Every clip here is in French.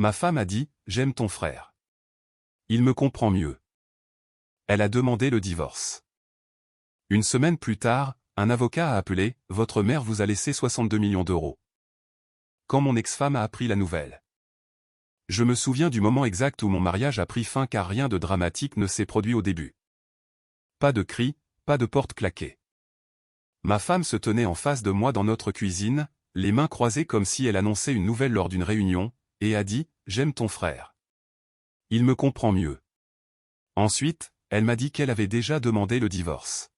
Ma femme a dit, j'aime ton frère. Il me comprend mieux. Elle a demandé le divorce. Une semaine plus tard, un avocat a appelé, votre mère vous a laissé 62 millions d'euros. Quand mon ex-femme a appris la nouvelle. Je me souviens du moment exact où mon mariage a pris fin car rien de dramatique ne s'est produit au début. Pas de cris, pas de porte claquée. Ma femme se tenait en face de moi dans notre cuisine, les mains croisées comme si elle annonçait une nouvelle lors d'une réunion, et a dit, j'aime ton frère. Il me comprend mieux. Ensuite, elle m'a dit qu'elle avait déjà demandé le divorce.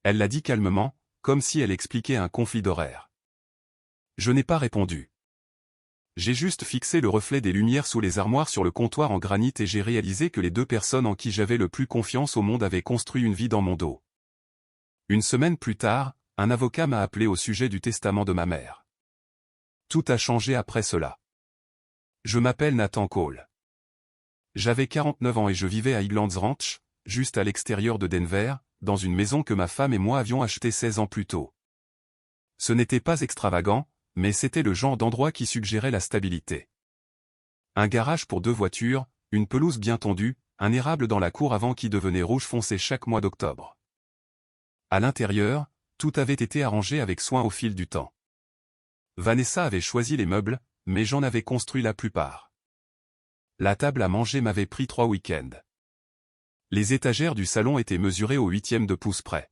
Elle l'a dit calmement, comme si elle expliquait un conflit d'horaires. Je n'ai pas répondu. J'ai juste fixé le reflet des lumières sous les armoires sur le comptoir en granit et j'ai réalisé que les deux personnes en qui j'avais le plus confiance au monde avaient construit une vie dans mon dos. Une semaine plus tard, un avocat m'a appelé au sujet du testament de ma mère. Tout a changé après cela. Je m'appelle Nathan Cole. J'avais 49 ans et je vivais à Highlands Ranch, juste à l'extérieur de Denver, dans une maison que ma femme et moi avions achetée 16 ans plus tôt. Ce n'était pas extravagant, mais c'était le genre d'endroit qui suggérait la stabilité. Un garage pour 2 voitures, une pelouse bien tondue, un érable dans la cour avant qui devenait rouge foncé chaque mois d'octobre. À l'intérieur, tout avait été arrangé avec soin au fil du temps. Vanessa avait choisi les meubles, mais j'en avais construit la plupart. La table à manger m'avait pris 3 week-ends. Les étagères du salon étaient mesurées au 1/8 de pouce près.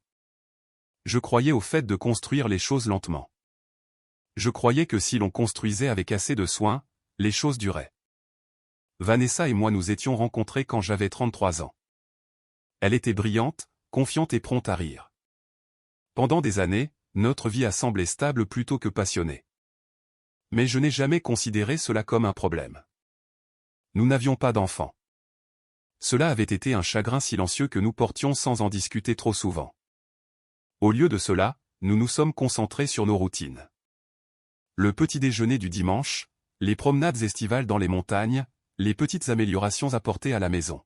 Je croyais au fait de construire les choses lentement. Je croyais que si l'on construisait avec assez de soin, les choses duraient. Vanessa et moi nous étions rencontrés quand j'avais 33 ans. Elle était brillante, confiante et prompte à rire. Pendant des années, notre vie a semblé stable plutôt que passionnée. Mais je n'ai jamais considéré cela comme un problème. Nous n'avions pas d'enfants. Cela avait été un chagrin silencieux que nous portions sans en discuter trop souvent. Au lieu de cela, nous nous sommes concentrés sur nos routines. Le petit déjeuner du dimanche, les promenades estivales dans les montagnes, les petites améliorations apportées à la maison.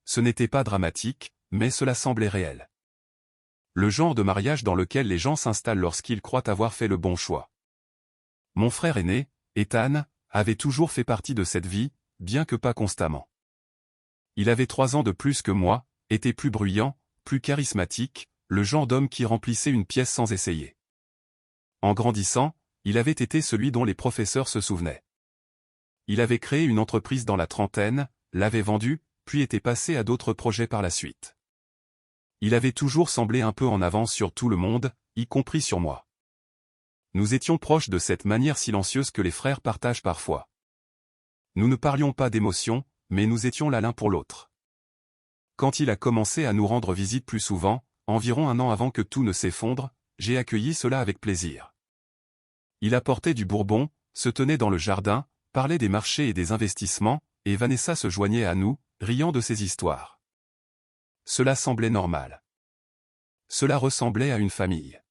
Ce n'était pas dramatique, mais cela semblait réel. Le genre de mariage dans lequel les gens s'installent lorsqu'ils croient avoir fait le bon choix. Mon frère aîné, Ethan, avait toujours fait partie de cette vie, bien que pas constamment. Il avait 3 ans de plus que moi, était plus bruyant, plus charismatique, le genre d'homme qui remplissait une pièce sans essayer. En grandissant, il avait été celui dont les professeurs se souvenaient. Il avait créé une entreprise dans la trentaine, l'avait vendue, puis était passé à d'autres projets par la suite. Il avait toujours semblé un peu en avance sur tout le monde, y compris sur moi. Nous étions proches de cette manière silencieuse que les frères partagent parfois. Nous ne parlions pas d'émotions, mais nous étions là l'un pour l'autre. Quand il a commencé à nous rendre visite plus souvent, environ 1 an avant que tout ne s'effondre, j'ai accueilli cela avec plaisir. Il apportait du bourbon, se tenait dans le jardin, parlait des marchés et des investissements, et Vanessa se joignait à nous, riant de ses histoires. Cela semblait normal. Cela ressemblait à une famille.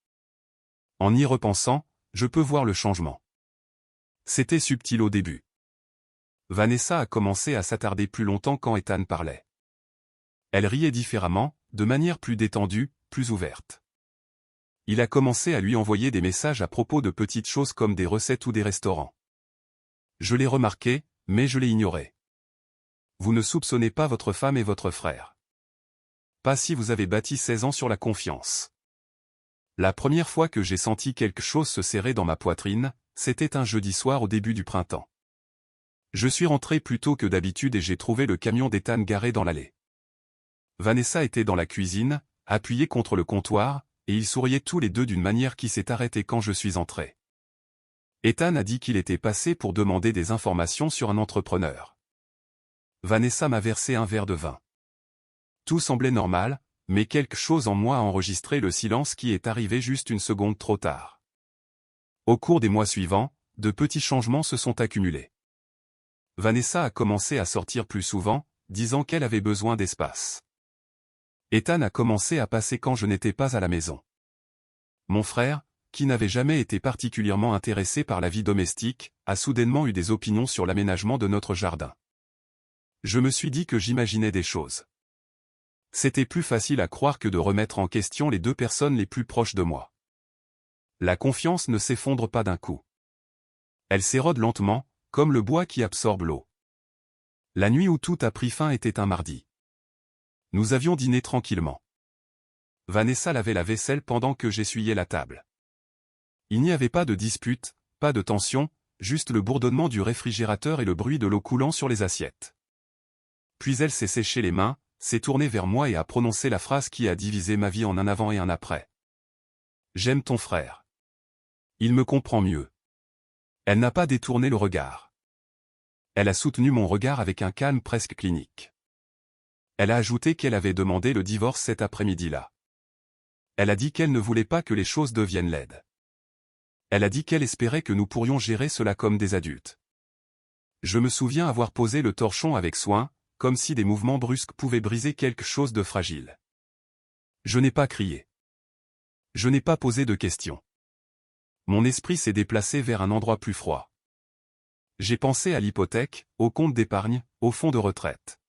En y repensant, je peux voir le changement. C'était subtil au début. Vanessa a commencé à s'attarder plus longtemps quand Ethan parlait. Elle riait différemment, de manière plus détendue, plus ouverte. Il a commencé à lui envoyer des messages à propos de petites choses comme des recettes ou des restaurants. Je l'ai remarqué, mais je l'ai ignoré. Vous ne soupçonnez pas votre femme et votre frère. Pas si vous avez bâti 16 ans sur la confiance. La première fois que j'ai senti quelque chose se serrer dans ma poitrine, c'était un jeudi soir au début du printemps. Je suis rentré plus tôt que d'habitude et j'ai trouvé le camion d'Ethan garé dans l'allée. Vanessa était dans la cuisine, appuyée contre le comptoir, et ils souriaient tous les deux d'une manière qui s'est arrêtée quand je suis entré. Ethan a dit qu'il était passé pour demander des informations sur un entrepreneur. Vanessa m'a versé un verre de vin. Tout semblait normal, mais quelque chose en moi a enregistré le silence qui est arrivé juste une seconde trop tard. Au cours des mois suivants, de petits changements se sont accumulés. Vanessa a commencé à sortir plus souvent, disant qu'elle avait besoin d'espace. Ethan a commencé à passer quand je n'étais pas à la maison. Mon frère, qui n'avait jamais été particulièrement intéressé par la vie domestique, a soudainement eu des opinions sur l'aménagement de notre jardin. Je me suis dit que j'imaginais des choses. C'était plus facile à croire que de remettre en question les 2 personnes les plus proches de moi. La confiance ne s'effondre pas d'un coup. Elle s'érode lentement, comme le bois qui absorbe l'eau. La nuit où tout a pris fin était un mardi. Nous avions dîné tranquillement. Vanessa lavait la vaisselle pendant que j'essuyais la table. Il n'y avait pas de dispute, pas de tension, juste le bourdonnement du réfrigérateur et le bruit de l'eau coulant sur les assiettes. Puis elle s'est séché les mains, s'est tournée vers moi et a prononcé la phrase qui a divisé ma vie en un avant et un après. « J'aime ton frère. Il me comprend mieux. » Elle n'a pas détourné le regard. Elle a soutenu mon regard avec un calme presque clinique. Elle a ajouté qu'elle avait demandé le divorce cet après-midi-là. Elle a dit qu'elle ne voulait pas que les choses deviennent laides. Elle a dit qu'elle espérait que nous pourrions gérer cela comme des adultes. Je me souviens avoir posé le torchon avec soin, comme si des mouvements brusques pouvaient briser quelque chose de fragile. Je n'ai pas crié. Je n'ai pas posé de questions. Mon esprit s'est déplacé vers un endroit plus froid. J'ai pensé à l'hypothèque, au compte d'épargne, au fonds de retraite.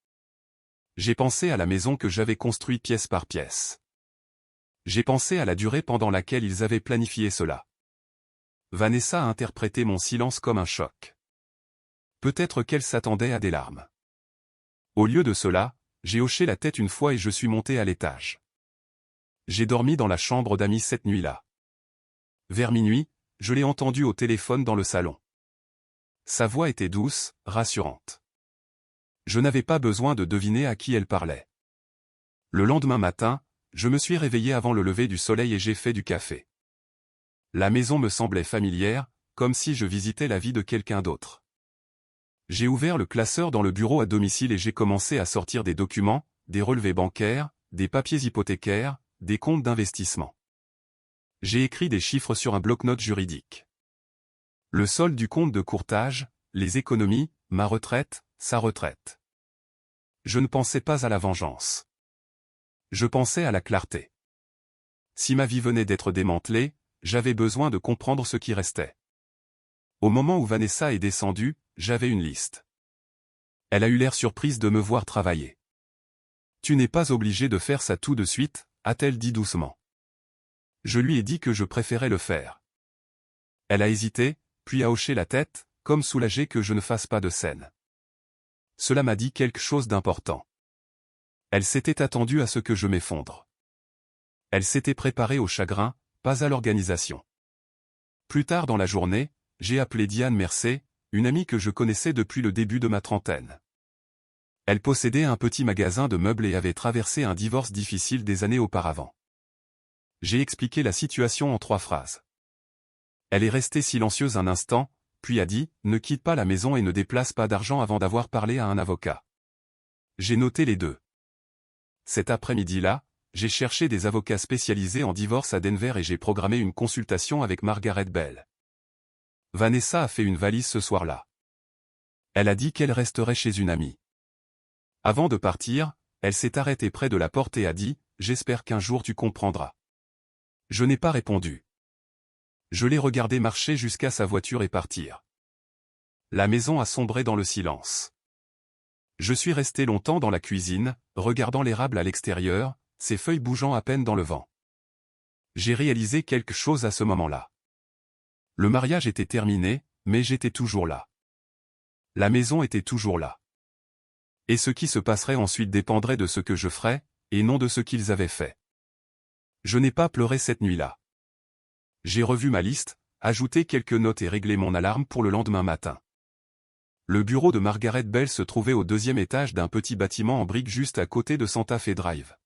J'ai pensé à la maison que j'avais construite pièce par pièce. J'ai pensé à la durée pendant laquelle ils avaient planifié cela. Vanessa a interprété mon silence comme un choc. Peut-être qu'elle s'attendait à des larmes. Au lieu de cela, j'ai hoché la tête une fois et je suis monté à l'étage. J'ai dormi dans la chambre d'amis cette nuit-là. Vers minuit, je l'ai entendu au téléphone dans le salon. Sa voix était douce, rassurante. Je n'avais pas besoin de deviner à qui elle parlait. Le lendemain matin, je me suis réveillé avant le lever du soleil et j'ai fait du café. La maison me semblait familière, comme si je visitais la vie de quelqu'un d'autre. J'ai ouvert le classeur dans le bureau à domicile et j'ai commencé à sortir des documents, des relevés bancaires, des papiers hypothécaires, des comptes d'investissement. J'ai écrit des chiffres sur un bloc-notes juridique. Le solde du compte de courtage, les économies, ma retraite, sa retraite. Je ne pensais pas à la vengeance. Je pensais à la clarté. Si ma vie venait d'être démantelée, j'avais besoin de comprendre ce qui restait. Au moment où Vanessa est descendue, j'avais une liste. Elle a eu l'air surprise de me voir travailler. « Tu n'es pas obligé de faire ça tout de suite », a-t-elle dit doucement. Je lui ai dit que je préférais le faire. Elle a hésité, puis a hoché la tête, comme soulagée que je ne fasse pas de scène. Cela m'a dit quelque chose d'important. Elle s'était attendue à ce que je m'effondre. Elle s'était préparée au chagrin, pas à l'organisation. Plus tard dans la journée, j'ai appelé Diane Mercé, une amie que je connaissais depuis le début de ma trentaine. Elle possédait un petit magasin de meubles et avait traversé un divorce difficile des années auparavant. J'ai expliqué la situation en 3 phrases. Elle est restée silencieuse un instant, puis a dit « Ne quitte pas la maison et ne déplace pas d'argent avant d'avoir parlé à un avocat. » J'ai noté les 2. Cet après-midi-là, j'ai cherché des avocats spécialisés en divorce à Denver et j'ai programmé une consultation avec Margaret Bell. Vanessa a fait une valise ce soir-là. Elle a dit qu'elle resterait chez une amie. Avant de partir, elle s'est arrêtée près de la porte et a dit « J'espère qu'un jour tu comprendras. » Je n'ai pas répondu. Je l'ai regardée marcher jusqu'à sa voiture et partir. La maison a sombré dans le silence. Je suis resté longtemps dans la cuisine, regardant l'érable à l'extérieur, ses feuilles bougeant à peine dans le vent. J'ai réalisé quelque chose à ce moment-là. Le mariage était terminé, mais j'étais toujours là. La maison était toujours là. Et ce qui se passerait ensuite dépendrait de ce que je ferais, et non de ce qu'ils avaient fait. Je n'ai pas pleuré cette nuit-là. J'ai revu ma liste, ajouté quelques notes et réglé mon alarme pour le lendemain matin. Le bureau de Margaret Bell se trouvait au 2e étage d'un petit bâtiment en briques juste à côté de Santa Fe Drive.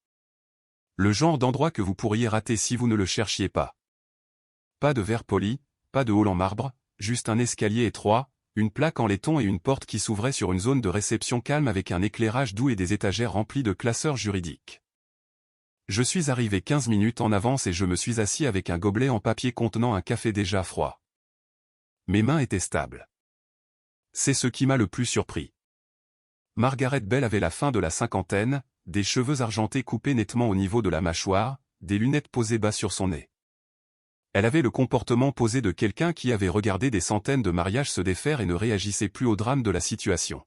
Le genre d'endroit que vous pourriez rater si vous ne le cherchiez pas. Pas de verre poli, pas de hall en marbre, juste un escalier étroit, une plaque en laiton et une porte qui s'ouvrait sur une zone de réception calme avec un éclairage doux et des étagères remplies de classeurs juridiques. Je suis arrivé 15 minutes en avance et je me suis assis avec un gobelet en papier contenant un café déjà froid. Mes mains étaient stables. C'est ce qui m'a le plus surpris. Margaret Bell avait la fin de la cinquantaine, des cheveux argentés coupés nettement au niveau de la mâchoire, des lunettes posées bas sur son nez. Elle avait le comportement posé de quelqu'un qui avait regardé des centaines de mariages se défaire et ne réagissait plus au drame de la situation.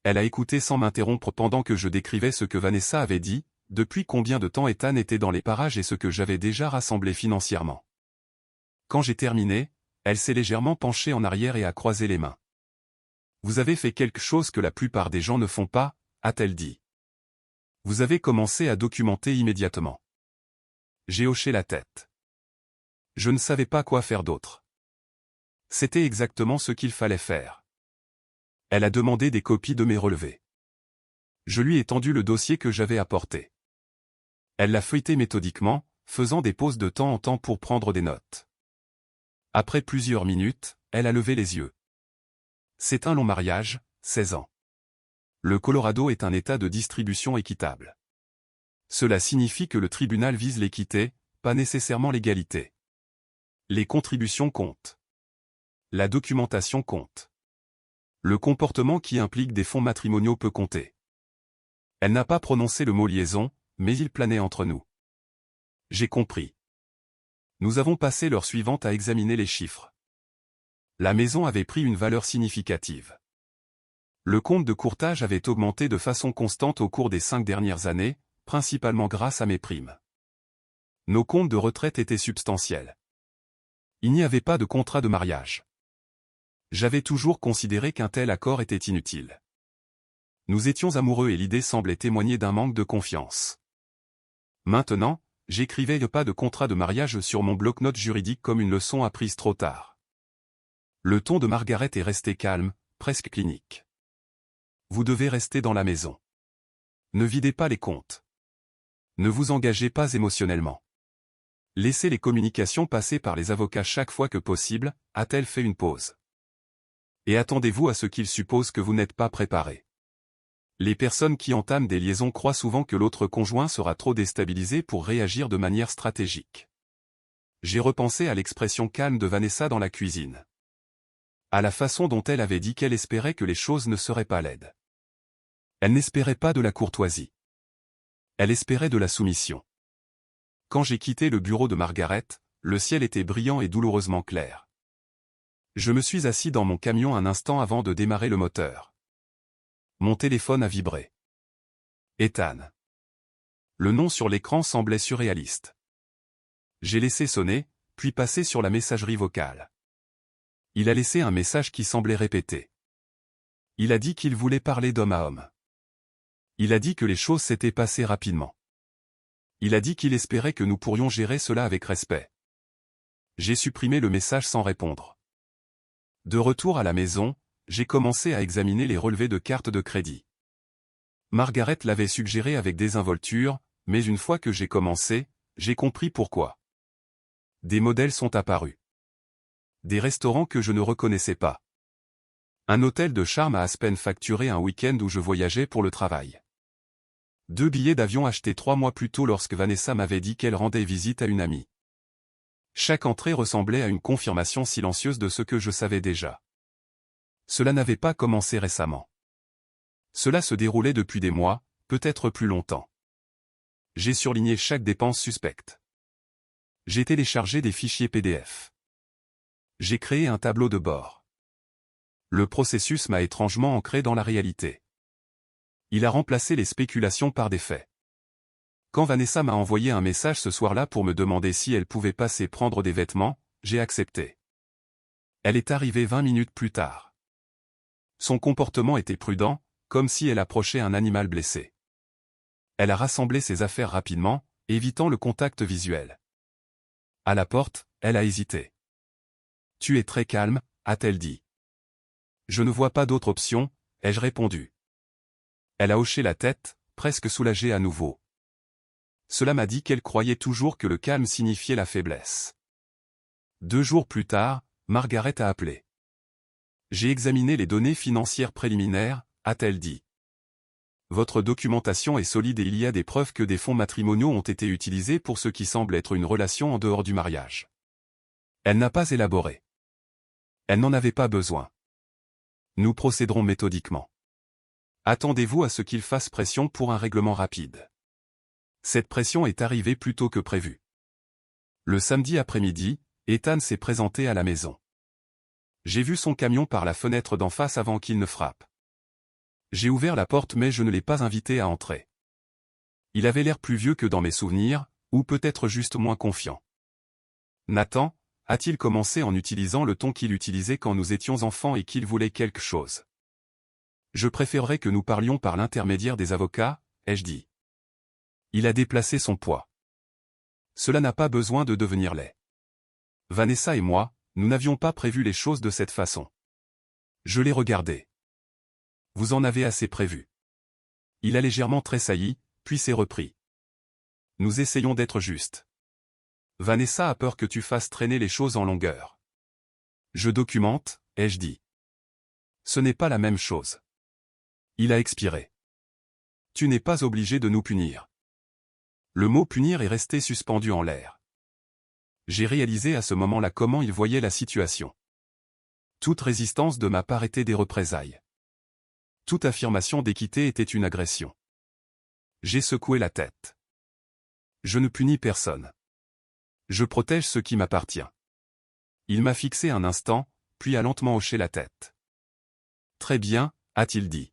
Elle a écouté sans m'interrompre pendant que je décrivais ce que Vanessa avait dit, depuis combien de temps Ethan était dans les parages et ce que j'avais déjà rassemblé financièrement. Quand j'ai terminé, elle s'est légèrement penchée en arrière et a croisé les mains. Vous avez fait quelque chose que la plupart des gens ne font pas, a-t-elle dit. Vous avez commencé à documenter immédiatement. J'ai hoché la tête. Je ne savais pas quoi faire d'autre. C'était exactement ce qu'il fallait faire. Elle a demandé des copies de mes relevés. Je lui ai tendu le dossier que j'avais apporté. Elle l'a feuilleté méthodiquement, faisant des pauses de temps en temps pour prendre des notes. Après plusieurs minutes, elle a levé les yeux. C'est un long mariage, 16 ans. Le Colorado est un État de distribution équitable. Cela signifie que le tribunal vise l'équité, pas nécessairement l'égalité. Les contributions comptent. La documentation compte. Le comportement qui implique des fonds matrimoniaux peut compter. Elle n'a pas prononcé le mot liaison, mais il planait entre nous. J'ai compris. Nous avons passé l'heure suivante à examiner les chiffres. La maison avait pris une valeur significative. Le compte de courtage avait augmenté de façon constante au cours des 5 dernières années, principalement grâce à mes primes. Nos comptes de retraite étaient substantiels. Il n'y avait pas de contrat de mariage. J'avais toujours considéré qu'un tel accord était inutile. Nous étions amoureux et l'idée semblait témoigner d'un manque de confiance. Maintenant, j'écrivais pas de contrat de mariage sur mon bloc-notes juridique comme une leçon apprise trop tard. Le ton de Margaret est resté calme, presque clinique. Vous devez rester dans la maison. Ne videz pas les comptes. Ne vous engagez pas émotionnellement. Laissez les communications passer par les avocats chaque fois que possible, a-t-elle fait une pause. Et attendez-vous à ce qu'ils supposent que vous n'êtes pas préparé. Les personnes qui entament des liaisons croient souvent que l'autre conjoint sera trop déstabilisé pour réagir de manière stratégique. J'ai repensé à l'expression calme de Vanessa dans la cuisine. À la façon dont elle avait dit qu'elle espérait que les choses ne seraient pas laides. Elle n'espérait pas de la courtoisie. Elle espérait de la soumission. Quand j'ai quitté le bureau de Margaret, le ciel était brillant et douloureusement clair. Je me suis assis dans mon camion un instant avant de démarrer le moteur. Mon téléphone a vibré. Ethan. Le nom sur l'écran semblait surréaliste. J'ai laissé sonner, puis passé sur la messagerie vocale. Il a laissé un message qui semblait répété. Il a dit qu'il voulait parler d'homme à homme. Il a dit que les choses s'étaient passées rapidement. Il a dit qu'il espérait que nous pourrions gérer cela avec respect. J'ai supprimé le message sans répondre. De retour à la maison, j'ai commencé à examiner les relevés de cartes de crédit. Margaret l'avait suggéré avec désinvolture, mais une fois que j'ai commencé, j'ai compris pourquoi. Des modèles sont apparus. Des restaurants que je ne reconnaissais pas. Un hôtel de charme à Aspen facturé un week-end où je voyageais pour le travail. 2 billets d'avion achetés 3 mois plus tôt lorsque Vanessa m'avait dit qu'elle rendait visite à une amie. Chaque entrée ressemblait à une confirmation silencieuse de ce que je savais déjà. Cela n'avait pas commencé récemment. Cela se déroulait depuis des mois, peut-être plus longtemps. J'ai surligné chaque dépense suspecte. J'ai téléchargé des fichiers PDF. J'ai créé un tableau de bord. Le processus m'a étrangement ancré dans la réalité. Il a remplacé les spéculations par des faits. Quand Vanessa m'a envoyé un message ce soir-là pour me demander si elle pouvait passer prendre des vêtements, j'ai accepté. Elle est arrivée 20 minutes plus tard. Son comportement était prudent, comme si elle approchait un animal blessé. Elle a rassemblé ses affaires rapidement, évitant le contact visuel. À la porte, elle a hésité. « Tu es très calme », a-t-elle dit. « Je ne vois pas d'autre option », ai-je répondu. Elle a hoché la tête, presque soulagée à nouveau. Cela m'a dit qu'elle croyait toujours que le calme signifiait la faiblesse. 2 jours plus tard, Margaret a appelé. J'ai examiné les données financières préliminaires, a-t-elle dit. Votre documentation est solide et il y a des preuves que des fonds matrimoniaux ont été utilisés pour ce qui semble être une relation en dehors du mariage. Elle n'a pas élaboré. Elle n'en avait pas besoin. Nous procéderons méthodiquement. Attendez-vous à ce qu'il fasse pression pour un règlement rapide. Cette pression est arrivée plus tôt que prévu. Le samedi après-midi, Ethan s'est présenté à la maison. J'ai vu son camion par la fenêtre d'en face avant qu'il ne frappe. J'ai ouvert la porte mais je ne l'ai pas invité à entrer. Il avait l'air plus vieux que dans mes souvenirs, ou peut-être juste moins confiant. Nathan, a-t-il commencé en utilisant le ton qu'il utilisait quand nous étions enfants et qu'il voulait quelque chose. Je préférerais que nous parlions par l'intermédiaire des avocats, ai-je dit. Il a déplacé son poids. Cela n'a pas besoin de devenir laid. Vanessa et moi, nous n'avions pas prévu les choses de cette façon. Je l'ai regardé. Vous en avez assez prévu. Il a légèrement tressailli, puis s'est repris. Nous essayons d'être justes. Vanessa a peur que tu fasses traîner les choses en longueur. Je documente, ai-je dit. Ce n'est pas la même chose. Il a expiré. Tu n'es pas obligé de nous punir. Le mot punir est resté suspendu en l'air. J'ai réalisé à ce moment-là comment il voyait la situation. Toute résistance de ma part était des représailles. Toute affirmation d'équité était une agression. J'ai secoué la tête. Je ne punis personne. Je protège ce qui m'appartient. Il m'a fixé un instant, puis a lentement hoché la tête. Très bien, a-t-il dit.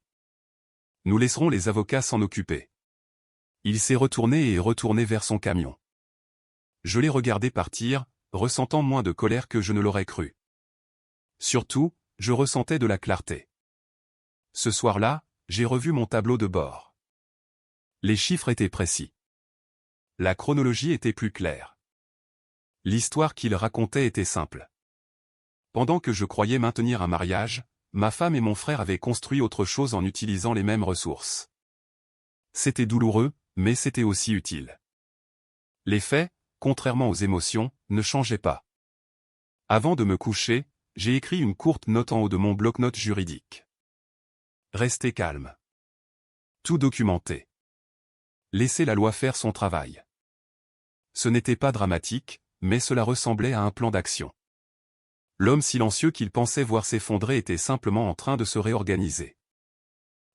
Nous laisserons les avocats s'en occuper. Il s'est retourné et est retourné vers son camion. Je l'ai regardé partir, ressentant moins de colère que je ne l'aurais cru. Surtout, je ressentais de la clarté. Ce soir-là, j'ai revu mon tableau de bord. Les chiffres étaient précis. La chronologie était plus claire. L'histoire qu'il racontait était simple. Pendant que je croyais maintenir un mariage, ma femme et mon frère avaient construit autre chose en utilisant les mêmes ressources. C'était douloureux, mais c'était aussi utile. Les faits, contrairement aux émotions, ne changeaient pas. Avant de me coucher, j'ai écrit une courte note en haut de mon bloc-notes juridique. Restez calme. Tout documenter. Laissez la loi faire son travail. Ce n'était pas dramatique, mais cela ressemblait à un plan d'action. L'homme silencieux qu'il pensait voir s'effondrer était simplement en train de se réorganiser.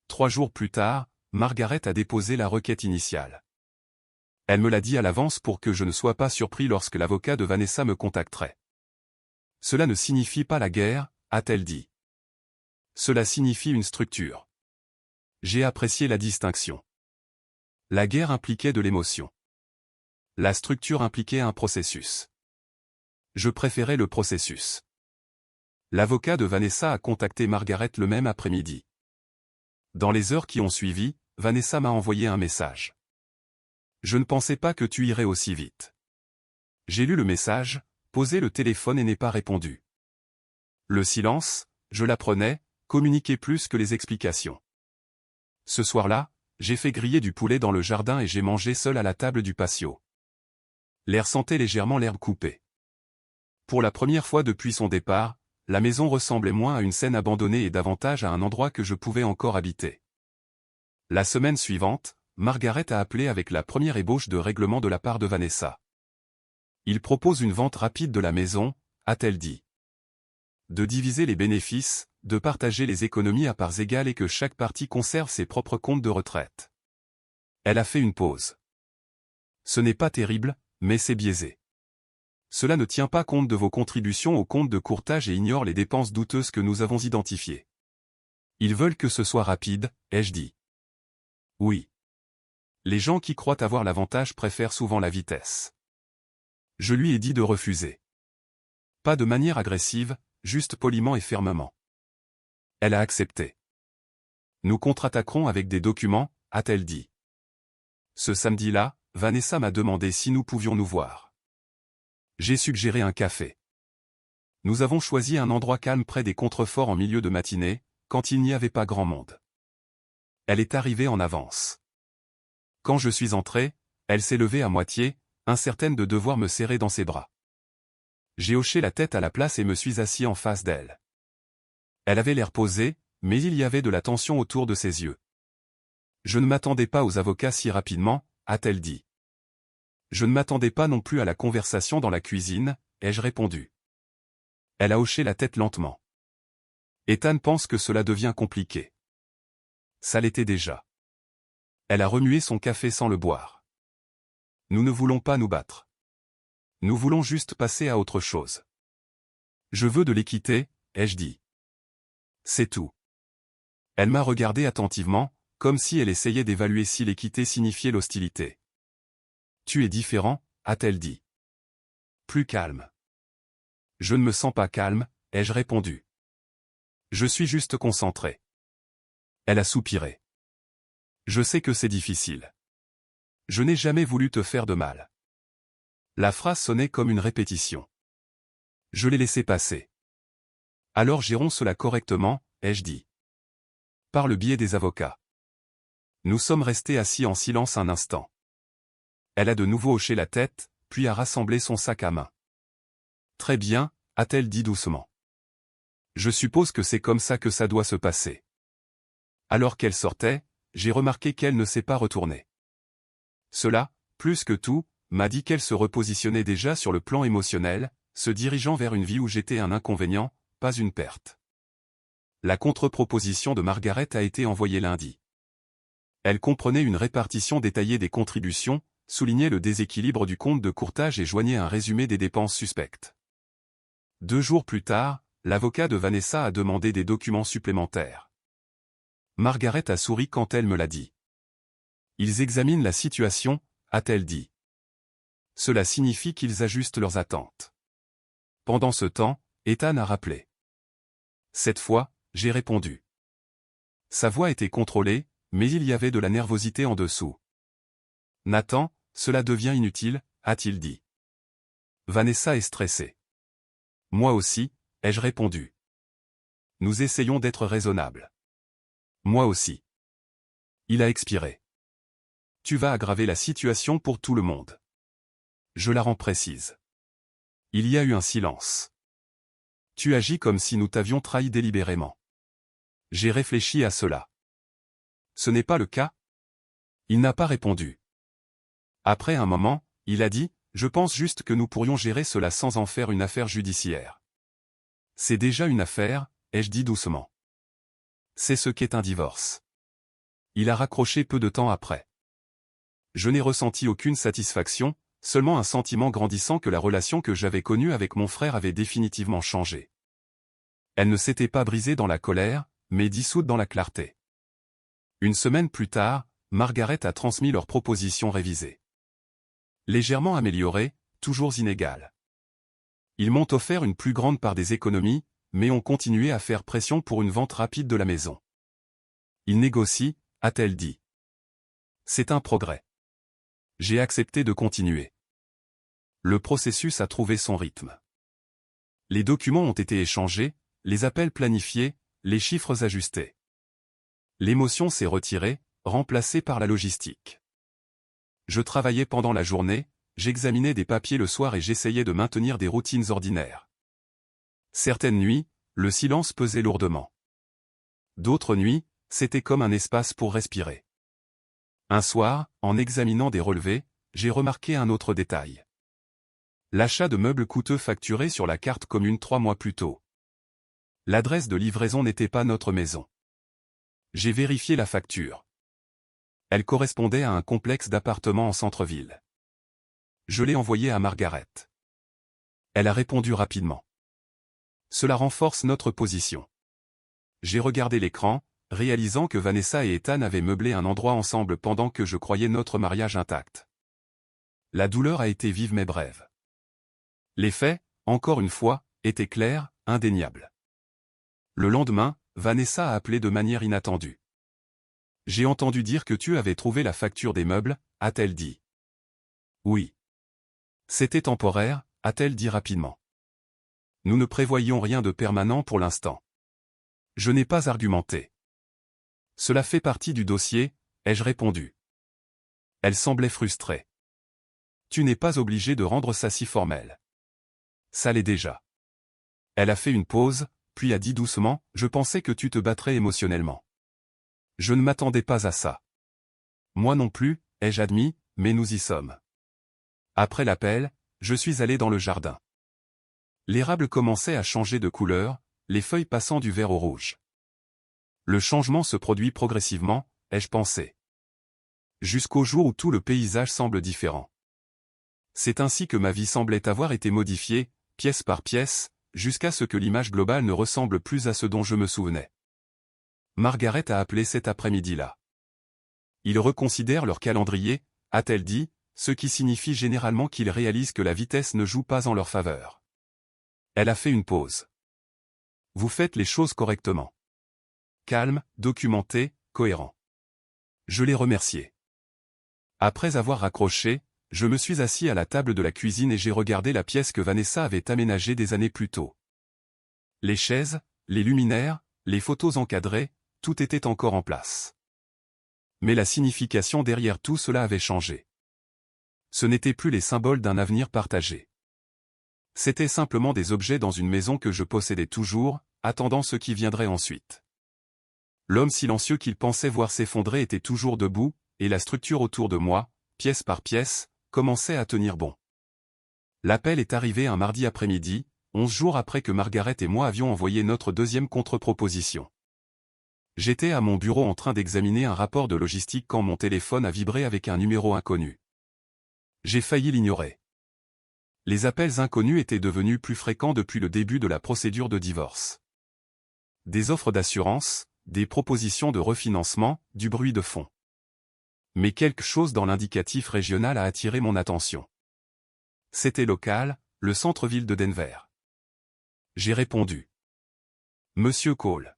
3 jours plus tard, Margaret a déposé la requête initiale. Elle me l'a dit à l'avance pour que je ne sois pas surpris lorsque l'avocat de Vanessa me contacterait. Cela ne signifie pas la guerre, a-t-elle dit. Cela signifie une structure. J'ai apprécié la distinction. La guerre impliquait de l'émotion. La structure impliquait un processus. Je préférais le processus. L'avocat de Vanessa a contacté Margaret le même après-midi. Dans les heures qui ont suivi, Vanessa m'a envoyé un message. Je ne pensais pas que tu irais aussi vite. J'ai lu le message, posé le téléphone et n'ai pas répondu. Le silence, je l'apprenais, communiquait plus que les explications. Ce soir-là, j'ai fait griller du poulet dans le jardin et j'ai mangé seul à la table du patio. L'air sentait légèrement l'herbe coupée. Pour la première fois depuis son départ, la maison ressemblait moins à une scène abandonnée et davantage à un endroit que je pouvais encore habiter. La semaine suivante, Margaret a appelé avec la première ébauche de règlement de la part de Vanessa. Il propose une vente rapide de la maison, a-t-elle dit. De diviser les bénéfices, de partager les économies à parts égales et que chaque partie conserve ses propres comptes de retraite. Elle a fait une pause. Ce n'est pas terrible, mais c'est biaisé. Cela ne tient pas compte de vos contributions au compte de courtage et ignore les dépenses douteuses que nous avons identifiées. Ils veulent que ce soit rapide, ai-je dit. Oui. Les gens qui croient avoir l'avantage préfèrent souvent la vitesse. Je lui ai dit de refuser. Pas de manière agressive, juste poliment et fermement. Elle a accepté. Nous contre-attaquerons avec des documents, a-t-elle dit. Ce samedi-là, Vanessa m'a demandé si nous pouvions nous voir. J'ai suggéré un café. Nous avons choisi un endroit calme près des contreforts en milieu de matinée, quand il n'y avait pas grand monde. Elle est arrivée en avance. Quand je suis entré, elle s'est levée à moitié, incertaine de devoir me serrer dans ses bras. J'ai hoché la tête à la place et me suis assis en face d'elle. Elle avait l'air posée, mais il y avait de la tension autour de ses yeux. Je ne m'attendais pas aux avocats si rapidement, a-t-elle dit. Je ne m'attendais pas non plus à la conversation dans la cuisine, ai-je répondu. Elle a hoché la tête lentement. Ethan pense que cela devient compliqué. Ça l'était déjà. Elle a remué son café sans le boire. Nous ne voulons pas nous battre. Nous voulons juste passer à autre chose. Je veux de l'équité, ai-je dit. C'est tout. Elle m'a regardé attentivement, comme si elle essayait d'évaluer si l'équité signifiait l'hostilité. Tu es différent, a-t-elle dit. Plus calme. Je ne me sens pas calme, ai-je répondu. Je suis juste concentré. Elle a soupiré. Je sais que c'est difficile. Je n'ai jamais voulu te faire de mal. La phrase sonnait comme une répétition. Je l'ai laissé passer. Alors gérons cela correctement, ai-je dit. Par le biais des avocats. Nous sommes restés assis en silence un instant. Elle a de nouveau hoché la tête, puis a rassemblé son sac à main. Très bien, a-t-elle dit doucement. Je suppose que c'est comme ça que ça doit se passer. Alors qu'elle sortait, j'ai remarqué qu'elle ne s'est pas retournée. Cela, plus que tout, m'a dit qu'elle se repositionnait déjà sur le plan émotionnel, se dirigeant vers une vie où j'étais un inconvénient, pas une perte. La contre-proposition de Margaret a été envoyée lundi. Elle comprenait une répartition détaillée des contributions, soulignait le déséquilibre du compte de courtage et joignait un résumé des dépenses suspectes. 2 jours plus tard, l'avocat de Vanessa a demandé des documents supplémentaires. Margaret a souri quand elle me l'a dit. Ils examinent la situation, a-t-elle dit. Cela signifie qu'ils ajustent leurs attentes. Pendant ce temps, Ethan a rappelé. Cette fois, j'ai répondu. Sa voix était contrôlée, mais il y avait de la nervosité en dessous. Nathan, cela devient inutile, a-t-il dit. Vanessa est stressée. Moi aussi, ai-je répondu. Nous essayons d'être raisonnables. Moi aussi. Il a expiré. Tu vas aggraver la situation pour tout le monde. Je la rends précise. Il y a eu un silence. Tu agis comme si nous t'avions trahi délibérément. J'ai réfléchi à cela. Ce n'est pas le cas? Il n'a pas répondu. Après un moment, il a dit, je pense juste que nous pourrions gérer cela sans en faire une affaire judiciaire. C'est déjà une affaire, ai-je dit doucement. C'est ce qu'est un divorce. Il a raccroché peu de temps après. Je n'ai ressenti aucune satisfaction, seulement un sentiment grandissant que la relation que j'avais connue avec mon frère avait définitivement changé. Elle ne s'était pas brisée dans la colère, mais dissoute dans la clarté. Une semaine plus tard, Margaret a transmis leurs propositions révisées. Légèrement améliorées, toujours inégales. Ils m'ont offert une plus grande part des économies, mais ont continué à faire pression pour une vente rapide de la maison. Ils négocient, a-t-elle dit. C'est un progrès. J'ai accepté de continuer. Le processus a trouvé son rythme. Les documents ont été échangés, les appels planifiés, les chiffres ajustés. L'émotion s'est retirée, remplacée par la logistique. Je travaillais pendant la journée, j'examinais des papiers le soir et j'essayais de maintenir des routines ordinaires. Certaines nuits, le silence pesait lourdement. D'autres nuits, c'était comme un espace pour respirer. Un soir, en examinant des relevés, j'ai remarqué un autre détail. L'achat de meubles coûteux facturés sur la carte commune 3 mois plus tôt. L'adresse de livraison n'était pas notre maison. J'ai vérifié la facture. Elle correspondait à un complexe d'appartements en centre-ville. Je l'ai envoyée à Margaret. Elle a répondu rapidement. Cela renforce notre position. J'ai regardé l'écran, réalisant que Vanessa et Ethan avaient meublé un endroit ensemble pendant que je croyais notre mariage intact. La douleur a été vive mais brève. Les faits, encore une fois, étaient clairs, indéniables. Le lendemain, Vanessa a appelé de manière inattendue. J'ai entendu dire que tu avais trouvé la facture des meubles, a-t-elle dit. Oui. C'était temporaire, a-t-elle dit rapidement. Nous ne prévoyions rien de permanent pour l'instant. Je n'ai pas argumenté. Cela fait partie du dossier, ai-je répondu. Elle semblait frustrée. Tu n'es pas obligé de rendre ça si formel. Ça l'est déjà. Elle a fait une pause, puis a dit doucement, je pensais que tu te battrais émotionnellement. Je ne m'attendais pas à ça. Moi non plus, ai-je admis, mais nous y sommes. Après l'appel, je suis allé dans le jardin. L'érable commençait à changer de couleur, les feuilles passant du vert au rouge. Le changement se produit progressivement, ai-je pensé. Jusqu'au jour où tout le paysage semble différent. C'est ainsi que ma vie semblait avoir été modifiée, pièce par pièce, jusqu'à ce que l'image globale ne ressemble plus à ce dont je me souvenais. Margaret a appelé cet après-midi-là. Ils reconsidèrent leur calendrier, a-t-elle dit, ce qui signifie généralement qu'ils réalisent que la vitesse ne joue pas en leur faveur. Elle a fait une pause. Vous faites les choses correctement. Calme, documenté, cohérent. Je l'ai remercié. Après avoir raccroché, je me suis assis à la table de la cuisine et j'ai regardé la pièce que Vanessa avait aménagée des années plus tôt. Les chaises, les luminaires, les photos encadrées, tout était encore en place. Mais la signification derrière tout cela avait changé. Ce n'étaient plus les symboles d'un avenir partagé. C'étaient simplement des objets dans une maison que je possédais toujours, attendant ce qui viendrait ensuite. L'homme silencieux qu'il pensait voir s'effondrer était toujours debout, et la structure autour de moi, pièce par pièce, commençait à tenir bon. L'appel est arrivé un mardi après-midi, 11 jours après que Margaret et moi avions envoyé notre deuxième contre-proposition. J'étais à mon bureau en train d'examiner un rapport de logistique quand mon téléphone a vibré avec un numéro inconnu. J'ai failli l'ignorer. Les appels inconnus étaient devenus plus fréquents depuis le début de la procédure de divorce. Des offres d'assurance, des propositions de refinancement, du bruit de fond. Mais quelque chose dans l'indicatif régional a attiré mon attention. C'était local, le centre-ville de Denver. J'ai répondu. Monsieur Cole.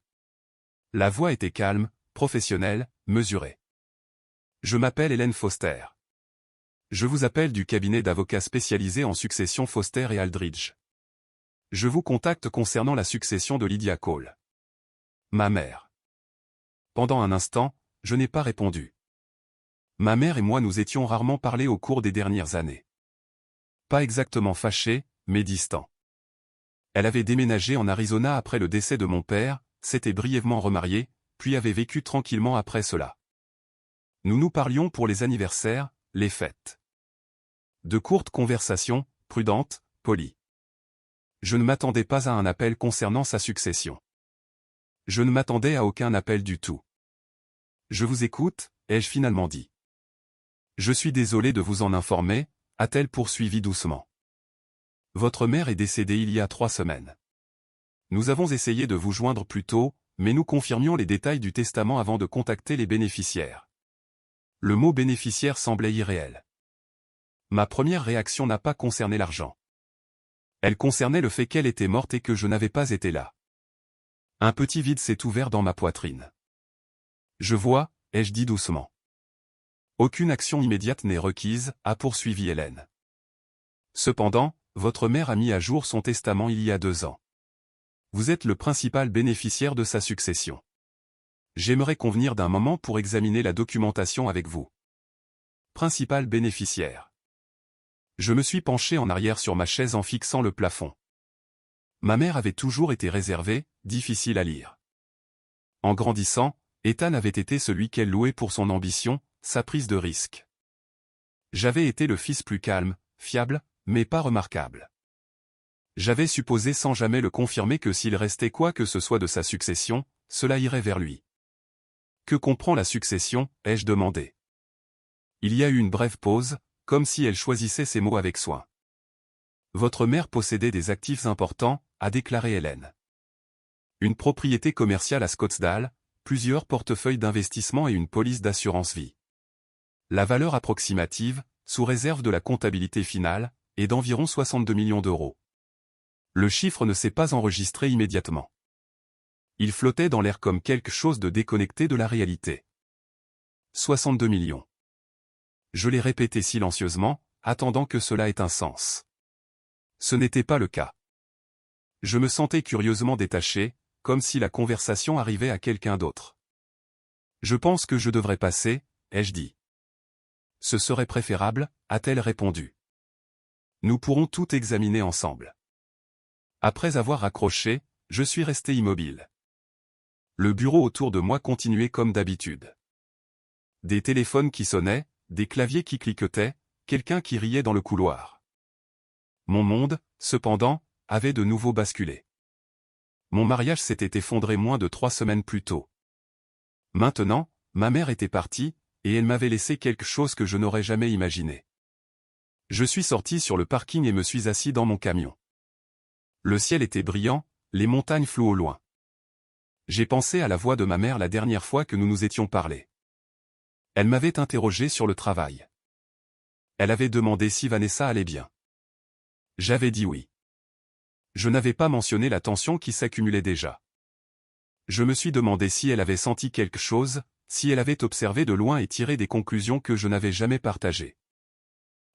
La voix était calme, professionnelle, mesurée. Je m'appelle Hélène Foster. Je vous appelle du cabinet d'avocats spécialisé en succession Foster et Aldridge. Je vous contacte concernant la succession de Lydia Cole. Ma mère. Pendant un instant, je n'ai pas répondu. Ma mère et moi nous étions rarement parlé au cours des dernières années. Pas exactement fâchés, mais distants. Elle avait déménagé en Arizona après le décès de mon père, s'était brièvement remariée, puis avait vécu tranquillement après cela. Nous nous parlions pour les anniversaires, les fêtes. De courtes conversations, prudentes, polies. Je ne m'attendais pas à un appel concernant sa succession. Je ne m'attendais à aucun appel du tout. Je vous écoute, ai-je finalement dit. Je suis désolé de vous en informer, a-t-elle poursuivi doucement. Votre mère est décédée il y a 3 semaines. Nous avons essayé de vous joindre plus tôt, mais nous confirmions les détails du testament avant de contacter les bénéficiaires. Le mot bénéficiaire semblait irréel. Ma première réaction n'a pas concerné l'argent. Elle concernait le fait qu'elle était morte et que je n'avais pas été là. Un petit vide s'est ouvert dans ma poitrine. Je vois, ai-je dit doucement. Aucune action immédiate n'est requise, a poursuivi Hélène. Cependant, votre mère a mis à jour son testament il y a 2 ans. Vous êtes le principal bénéficiaire de sa succession. J'aimerais convenir d'un moment pour examiner la documentation avec vous. Principal bénéficiaire. Je me suis penché en arrière sur ma chaise en fixant le plafond. Ma mère avait toujours été réservée, difficile à lire. En grandissant, Ethan avait été celui qu'elle louait pour son ambition, sa prise de risque. J'avais été le fils plus calme, fiable, mais pas remarquable. J'avais supposé sans jamais le confirmer que s'il restait quoi que ce soit de sa succession, cela irait vers lui. Que comprend la succession, ai-je demandé. Il y a eu une brève pause, comme si elle choisissait ses mots avec soin. Votre mère possédait des actifs importants, a déclaré Hélène. Une propriété commerciale à Scottsdale, plusieurs portefeuilles d'investissement et une police d'assurance vie. La valeur approximative, sous réserve de la comptabilité finale, est d'environ 62 millions d'euros. Le chiffre ne s'est pas enregistré immédiatement. Il flottait dans l'air comme quelque chose de déconnecté de la réalité. 62 millions. Je l'ai répété silencieusement, attendant que cela ait un sens. Ce n'était pas le cas. Je me sentais curieusement détaché, comme si la conversation arrivait à quelqu'un d'autre. Je pense que je devrais passer, ai-je dit. Ce serait préférable, a-t-elle répondu. Nous pourrons tout examiner ensemble. Après avoir raccroché, je suis resté immobile. Le bureau autour de moi continuait comme d'habitude. Des téléphones qui sonnaient, des claviers qui cliquetaient, quelqu'un qui riait dans le couloir. Mon monde, cependant, avait de nouveau basculé. Mon mariage s'était effondré moins de 3 semaines plus tôt. Maintenant, ma mère était partie, et elle m'avait laissé quelque chose que je n'aurais jamais imaginé. Je suis sorti sur le parking et me suis assis dans mon camion. Le ciel était brillant, les montagnes floues au loin. J'ai pensé à la voix de ma mère la dernière fois que nous nous étions parlé. Elle m'avait interrogé sur le travail. Elle avait demandé si Vanessa allait bien. J'avais dit oui. Je n'avais pas mentionné la tension qui s'accumulait déjà. Je me suis demandé si elle avait senti quelque chose, si elle avait observé de loin et tiré des conclusions que je n'avais jamais partagées.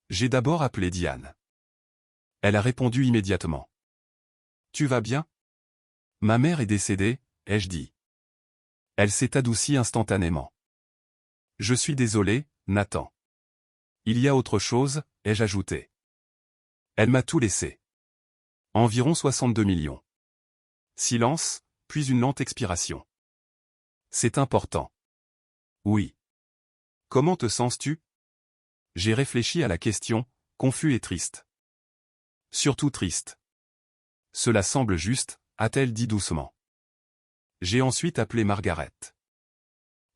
J'ai d'abord appelé Diane. Elle a répondu immédiatement. Tu vas bien? Ma mère est décédée, ai-je dit. Elle s'est adoucie instantanément. Je suis désolé, Nathan. Il y a autre chose, ai-je ajouté. Elle m'a tout laissé. Environ 62 millions. Silence, puis une lente expiration. C'est important. Oui. Comment te sens-tu? J'ai réfléchi à la question, confus et triste. Surtout triste. Cela semble juste, a-t-elle dit doucement. J'ai ensuite appelé Margaret.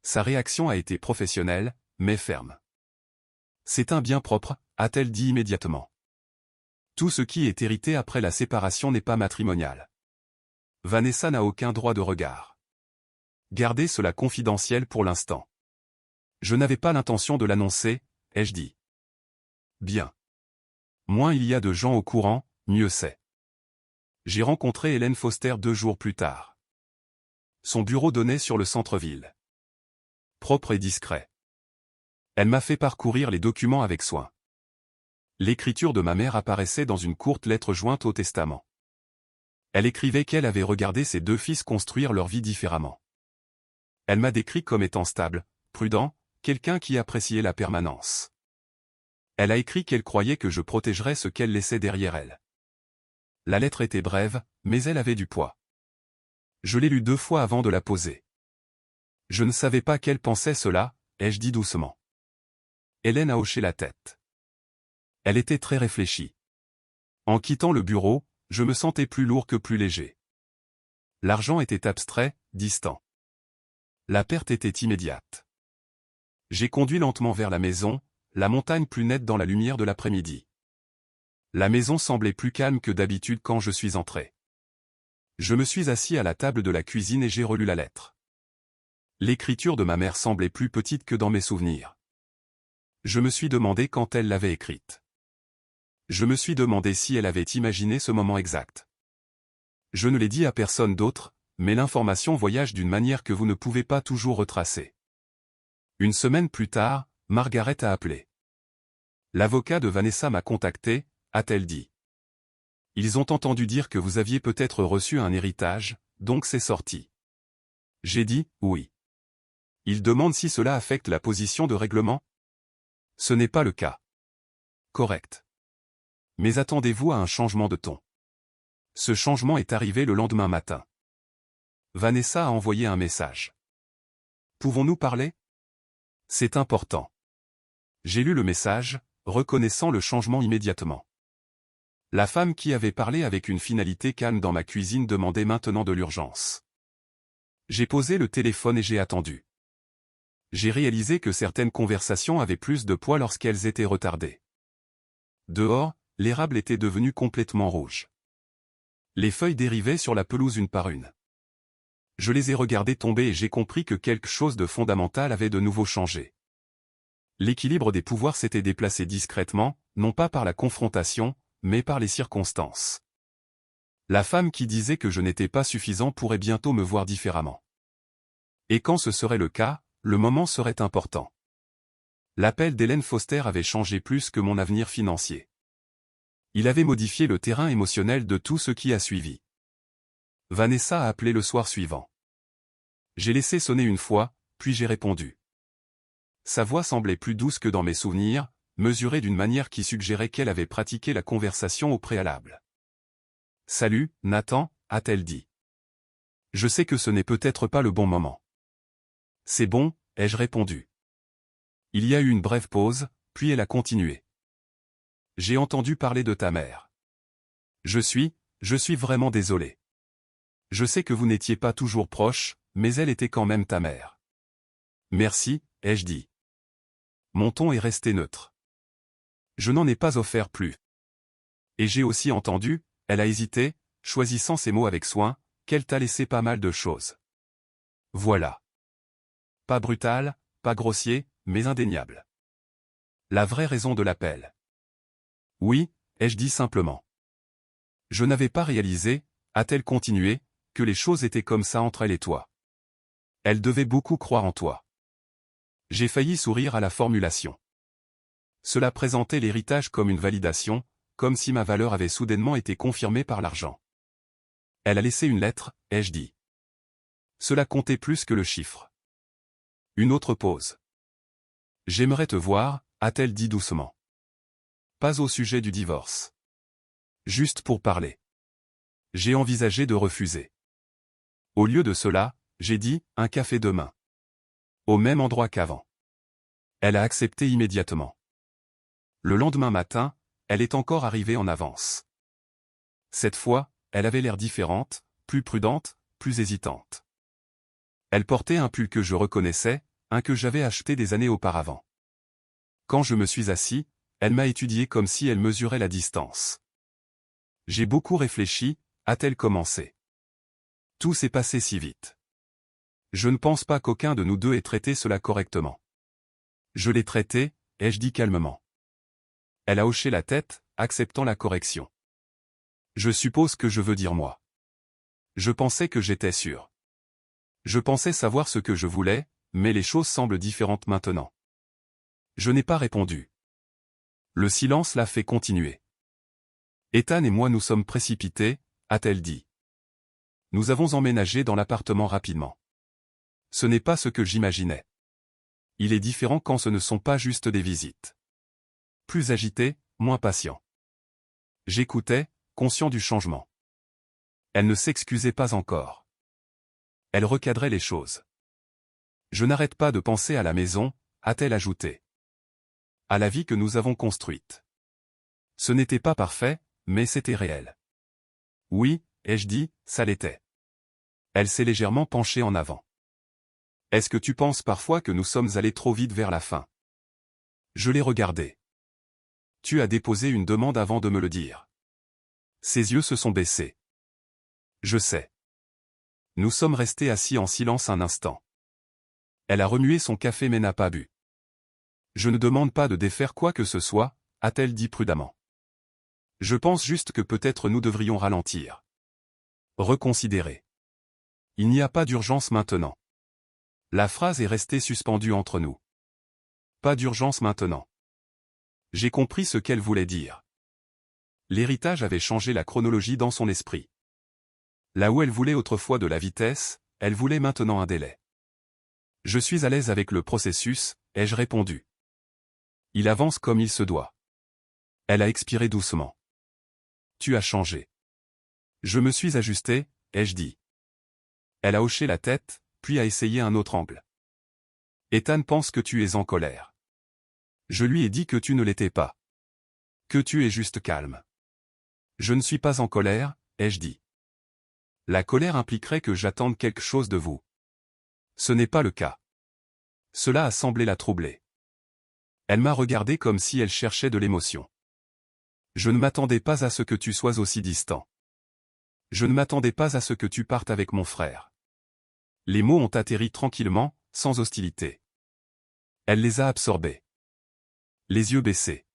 Sa réaction a été professionnelle, mais ferme. C'est un bien propre, a-t-elle dit immédiatement. Tout ce qui est hérité après la séparation n'est pas matrimonial. Vanessa n'a aucun droit de regard. Gardez cela confidentiel pour l'instant. Je n'avais pas l'intention de l'annoncer, ai-je dit. Bien. Moins il y a de gens au courant, mieux c'est. J'ai rencontré Hélène Foster 2 jours plus tard. Son bureau donnait sur le centre-ville. Propre et discret. Elle m'a fait parcourir les documents avec soin. L'écriture de ma mère apparaissait dans une courte lettre jointe au testament. Elle écrivait qu'elle avait regardé ses 2 fils construire leur vie différemment. Elle m'a décrit comme étant stable, prudent, quelqu'un qui appréciait la permanence. Elle a écrit qu'elle croyait que je protégerais ce qu'elle laissait derrière elle. La lettre était brève, mais elle avait du poids. Je l'ai lue 2 fois avant de la poser. Je ne savais pas qu'elle pensait cela, ai-je dit doucement. Hélène a hoché la tête. Elle était très réfléchie. En quittant le bureau, je me sentais plus lourd que plus léger. L'argent était abstrait, distant. La perte était immédiate. J'ai conduit lentement vers la maison, la montagne plus nette dans la lumière de l'après-midi. La maison semblait plus calme que d'habitude quand je suis entré. Je me suis assis à la table de la cuisine et j'ai relu la lettre. L'écriture de ma mère semblait plus petite que dans mes souvenirs. Je me suis demandé quand elle l'avait écrite. Je me suis demandé si elle avait imaginé ce moment exact. Je ne l'ai dit à personne d'autre, mais l'information voyage d'une manière que vous ne pouvez pas toujours retracer. Une semaine plus tard, Margaret a appelé. L'avocat de Vanessa m'a contacté, a-t-elle dit. Ils ont entendu dire que vous aviez peut-être reçu un héritage, donc c'est sorti. J'ai dit, oui. Ils demandent si cela affecte la position de règlement? Ce n'est pas le cas. Correct. Mais attendez-vous à un changement de ton. Ce changement est arrivé le lendemain matin. Vanessa a envoyé un message. Pouvons-nous parler? C'est important. J'ai lu le message, reconnaissant le changement immédiatement. La femme qui avait parlé avec une finalité calme dans ma cuisine demandait maintenant de l'urgence. J'ai posé le téléphone et j'ai attendu. J'ai réalisé que certaines conversations avaient plus de poids lorsqu'elles étaient retardées. Dehors, l'érable était devenu complètement rouge. Les feuilles dérivaient sur la pelouse une par une. Je les ai regardées tomber et j'ai compris que quelque chose de fondamental avait de nouveau changé. L'équilibre des pouvoirs s'était déplacé discrètement, non pas par la confrontation, mais par les circonstances. La femme qui disait que je n'étais pas suffisant pourrait bientôt me voir différemment. Et quand ce serait le cas, le moment serait important. L'appel d'Hélène Foster avait changé plus que mon avenir financier. Il avait modifié le terrain émotionnel de tout ce qui a suivi. Vanessa a appelé le soir suivant. J'ai laissé sonner une fois, puis j'ai répondu. Sa voix semblait plus douce que dans mes souvenirs, mesurée d'une manière qui suggérait qu'elle avait pratiqué la conversation au préalable. « Salut, Nathan » a-t-elle dit. « Je sais que ce n'est peut-être pas le bon moment. »« C'est bon » ai-je répondu. Il y a eu une brève pause, puis elle a continué. « J'ai entendu parler de ta mère. Je suis vraiment désolé. Je sais que vous n'étiez pas toujours proche, mais elle était quand même ta mère. »« Merci » ai-je dit. Mon ton est resté neutre. Je n'en ai pas offert plus. Et j'ai aussi entendu, elle a hésité, choisissant ses mots avec soin, qu'elle t'a laissé pas mal de choses. Voilà. Pas brutal, pas grossier, mais indéniable. La vraie raison de l'appel. Oui, ai-je dit simplement. Je n'avais pas réalisé, a-t-elle continué, que les choses étaient comme ça entre elle et toi. Elle devait beaucoup croire en toi. J'ai failli sourire à la formulation. Cela présentait l'héritage comme une validation, comme si ma valeur avait soudainement été confirmée par l'argent. Elle a laissé une lettre, ai-je dit. Cela comptait plus que le chiffre. Une autre pause. J'aimerais te voir, a-t-elle dit doucement. Pas au sujet du divorce. Juste pour parler. J'ai envisagé de refuser. Au lieu de cela, j'ai dit, un café demain. Au même endroit qu'avant. Elle a accepté immédiatement. Le lendemain matin, elle est encore arrivée en avance. Cette fois, elle avait l'air différente, plus prudente, plus hésitante. Elle portait un pull que je reconnaissais, un que j'avais acheté des années auparavant. Quand je me suis assis, elle m'a étudié comme si elle mesurait la distance. J'ai beaucoup réfléchi, a-t-elle commencé. Tout s'est passé si vite. Je ne pense pas qu'aucun de nous deux ait traité cela correctement. Je l'ai traité, ai-je dit calmement. Elle a hoché la tête, acceptant la correction. Je suppose que je veux dire moi. Je pensais que j'étais sûr. Je pensais savoir ce que je voulais, mais les choses semblent différentes maintenant. Je n'ai pas répondu. Le silence l'a fait continuer. Ethan et moi nous sommes précipités, a-t-elle dit. Nous avons emménagé dans l'appartement rapidement. Ce n'est pas ce que j'imaginais. Il est différent quand ce ne sont pas juste des visites. Plus agité, moins patient. J'écoutais, conscient du changement. Elle ne s'excusait pas encore. Elle recadrait les choses. Je n'arrête pas de penser à la maison, a-t-elle ajouté. À la vie que nous avons construite. Ce n'était pas parfait, mais c'était réel. Oui, ai-je dit, ça l'était. Elle s'est légèrement penchée en avant. Est-ce que tu penses parfois que nous sommes allés trop vite vers la fin? Je l'ai regardé. Tu as déposé une demande avant de me le dire. Ses yeux se sont baissés. Je sais. Nous sommes restés assis en silence un instant. Elle a remué son café mais n'a pas bu. Je ne demande pas de défaire quoi que ce soit, a-t-elle dit prudemment. Je pense juste que peut-être nous devrions ralentir. Reconsidérer. Il n'y a pas d'urgence maintenant. La phrase est restée suspendue entre nous. Pas d'urgence maintenant. J'ai compris ce qu'elle voulait dire. L'héritage avait changé la chronologie dans son esprit. Là où elle voulait autrefois de la vitesse, elle voulait maintenant un délai. Je suis à l'aise avec le processus, ai-je répondu. Il avance comme il se doit. Elle a expiré doucement. Tu as changé. Je me suis ajusté, ai-je dit. Elle a hoché la tête, puis a essayé un autre angle. Ethan pense que tu es en colère. Je lui ai dit que tu ne l'étais pas. Que tu es juste calme. Je ne suis pas en colère, ai-je dit. La colère impliquerait que j'attende quelque chose de vous. Ce n'est pas le cas. Cela a semblé la troubler. Elle m'a regardé comme si elle cherchait de l'émotion. Je ne m'attendais pas à ce que tu sois aussi distant. Je ne m'attendais pas à ce que tu partes avec mon frère. Les mots ont atterri tranquillement, sans hostilité. Elle les a absorbés. Les yeux baissés.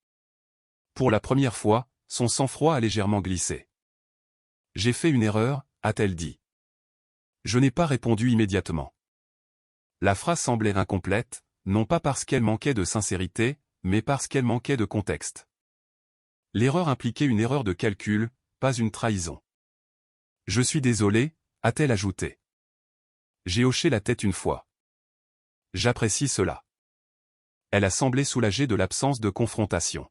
Pour la première fois, son sang-froid a légèrement glissé. J'ai fait une erreur, a-t-elle dit. Je n'ai pas répondu immédiatement. La phrase semblait incomplète, non pas parce qu'elle manquait de sincérité, mais parce qu'elle manquait de contexte. L'erreur impliquait une erreur de calcul, pas une trahison. Je suis désolé, a-t-elle ajouté. J'ai hoché la tête une fois. J'apprécie cela. Elle a semblé soulagée de l'absence de confrontation.